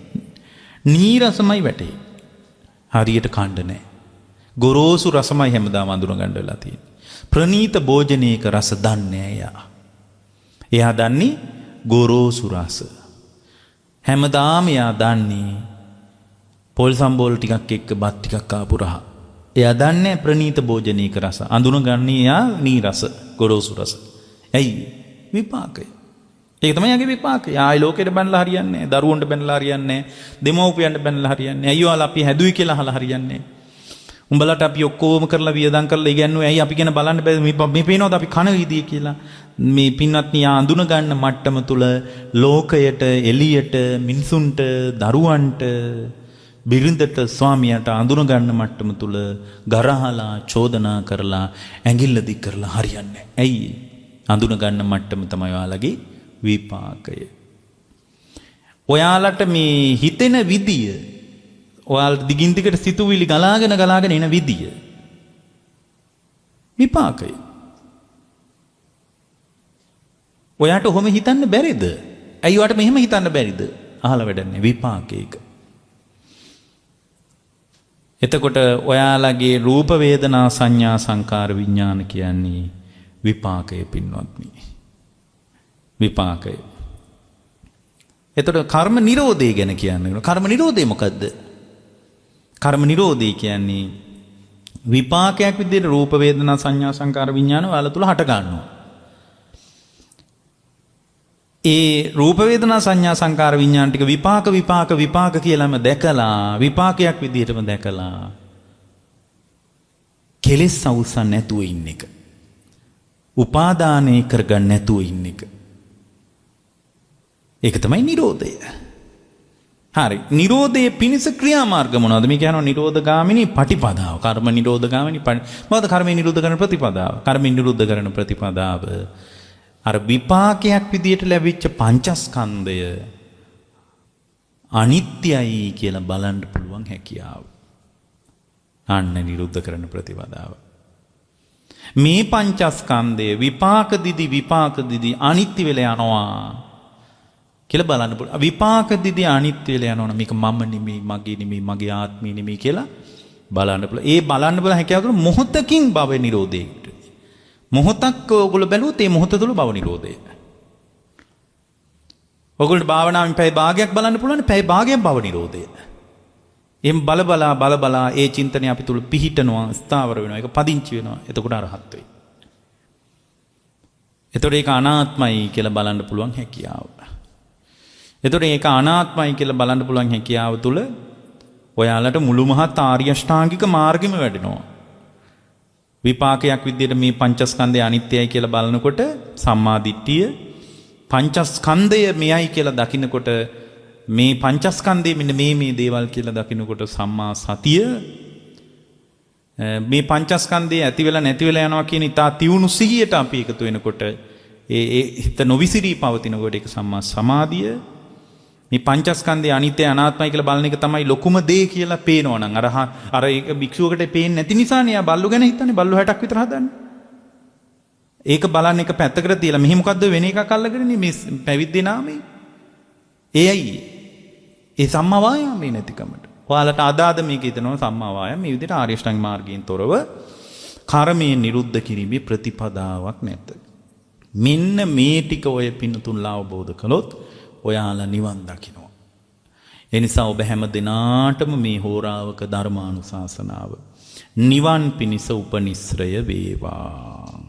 නීරසමයි වැටෙන්නේ. හරියට කණ්ඩ නැහැ. ගොරෝසු රසමයි හැමදාම අඳුන ගන්න වෙලා තියෙන්නේ. ප්‍රනීත භෝජනයක රස දන්නේ එයා. එයා දන්නේ ගොරෝසු රස. හැමදාම එයා දන්නේ පොල් සම්බෝල ටිකක් එක්ක බත් ටිකක් ආපු රහ. එයා දන්නේ ප්‍රනීත භෝජනයක රස. අඳුන ගන්නේ එයා නීරස, ගොරෝසු රස. ඇයි? විපාකය. ඒක තමයි යාගේ විපාකය. ආයි ලෝකෙට බැනලා හරියන්නේ නැහැ. දරුවන්ට බැනලා හරියන්නේ නැහැ. දෙමව්පියන්ට බැනලා හරියන්නේ නැහැ. අයියෝ අපි හැදුයි කියලා අහලා හරියන්නේ නැහැ. උඹලට අපි ඔක්කොම කරලා වියදම් කරලා ඉගැන්නුවේ ඇයි අපි ගැන බලන්න බෑ මේ පේනවද අපි කන විදිය කියලා. මේ පින්වත්නි අඳුන ගන්න මට්ටම තුල ලෝකයට, එළියට, මිනිසුන්ට, දරුවන්ට, බිරිඳට, ස්වාමියාට අඳුන ගන්න මට්ටම තුල ගරහලා, චෝදනා කරලා, ඇඟිල්ල දික් කරලා හරියන්නේ නැහැ. ඇයි? අඳුන ගන්න මට්ටම තමයි ඔයාලගේ විපාකය. ඔයාලට මේ හිතෙන විදිය, ඔයාලට දිගින් දිගට සිතුවිලි ගලාගෙන එන විදිය විපාකය. ඔයාට ඔහොම හිතන්න බැරිද? ඇයි ඔයාට මෙහෙම හිතන්න බැරිද? අහලා වැඩන්නේ විපාකයක. එතකොට ඔයාලගේ රූප වේදනා සංඥා සංකාර විඥාන කියන්නේ විපාකය පින්වත්නි. විපාකය. එතකොට කර්ම නිරෝධය ගැන කියන්නේ. කර්ම නිරෝධය මොකද්ද? කර්ම නිරෝධය කියන්නේ විපාකයක් විදිහට රූප වේදනා සංඥා සංකාර විඥාන වල තුල හට ගන්නවා. ඒ රූප වේදනා සංඥා සංකාර විඥාන ටික විපාක කියලාම දැකලා, විපාකයක් විදිහටම දැකලා කෙලෙස් අවුස්සන් නැතුව ඉන්න එක. උපාදානය කරගන්න නැතුව ඉන්න එක. ඒක තමයි නිරෝධය. හරි. නිරෝධයේ පිණිස ක්‍රියාමාර්ග මොනවද? මේ කියනවා නිරෝධගාමිනී පටිපදාව. කර්ම නිරෝධගාමිනී මොකද කර්මය නිරෝධ කරන ප්‍රතිපදාව? කර්මය නිරෝධ කරන ප්‍රතිපදාව අර විපාකයක් විදියට ලැබිච්ච පංචස්කන්ධය අනිත්‍යයි කියලා බලන්න පුළුවන් හැකියාව. අන්න නිරුද්ධ කරන ප්‍රතිපදාව. මේ පංචස්කන්ධය විපාක දිදි අනිත්‍ය වෙලා යනවා කියලා බලන්න පුළුවන්. විපාක දිදී අනිත්‍ය වෙලා යනවනේ මේක මම නෙමෙයි, මගේ නෙමෙයි, මගේ ආත්මය නෙමෙයි කියලා බලන්න පුළුවන්. ඒ බලන්න බල හැකියාව තුළ මොහොතකින් භව නිරෝධයකට. මොහොතක් ඔයගොල්ලෝ බැලුවොත් ඒ මොහොත තුළ භව නිරෝධය. ඔයගොල්ලෝ භාවනාවෙන් පැය භාගයක් බලන්න පුළුවන්, පැය භාගයක් භව නිරෝධය. එම් බල ඒ චින්තනය අපි තුළ පිහිටනවා, ස්ථාවර වෙනවා, ඒක පදිංචි වෙනවා. එතකොට අරහත් වෙයි. එතකොට ඒක අනාත්මයි කියලා බලන්න පුළුවන් හැකියාව. එතකොට ඒක අනාත්මයි කියලා බලන්න පුළුවන් හැකියාව තුළ ඔයාලට මුළු මහත් ආර්ය අෂ්ටාංගික මාර්ගෙම වැඩෙනවා. විපාකයක් විදිහට මේ පංචස්කන්ධය අනිත්‍යයි කියලා බලනකොට සම්මා දිට්ඨිය පංචස්කන්ධය මෙයයි කියලා දකිනකොට මේ පංචස්කන්ධයේ මෙන්න මේ දේවල් කියලා දකිනකොට සම්මා සතිය මේ පංචස්කන්ධයේ ඇති වෙලා නැති වෙලා යනවා කියන ඉතා තියුණු සිහියට අපි එකතු වෙනකොට ඒ හිත නොවිසිරී පවතිනකොට ඒක සම්මා සමාධිය මේ පංචස්කන්ධය අනිත්‍ය අනාත්මයි කියලා බලන එක තමයි ලොකුම දේ කියලා පේනවනම් අර ඒක භික්ෂුවකට පේන්නේ නැති නිසානේ යා බල්ලු ගැන හිතන්නේ බල්ලු 60ක් විතර හදන්නේ. ඒක බලන්න එක පැත්තකට තියලා මෙහි මොකද්ද වෙන එකක් අල්ලගෙනනේ මේ පැවිද්දේ නාමේ. ඒයි ඒ සම්මා වායාමේ නැතිකමට. ඔයාලට අදාද මේක හිතනවා සම්මා වායාම මේ විදිහට ආර්ය ශ්‍රැංග මාර්ගයෙන් තොරව කර්මයේ නිරුද්ධ කිරීමේ ප්‍රතිපදාවක් නැත. මෙන්න මේ ටික ඔය පින්තුන්ලා අවබෝධ කළොත් ඔයාලා නිවන් දකිනවා. ඒ නිසා ඔබ හැම දිනාටම මේ හෝරාවක ධර්මානුශාසනාව නිවන් පිණිස උපනිශ්‍රය වේවා.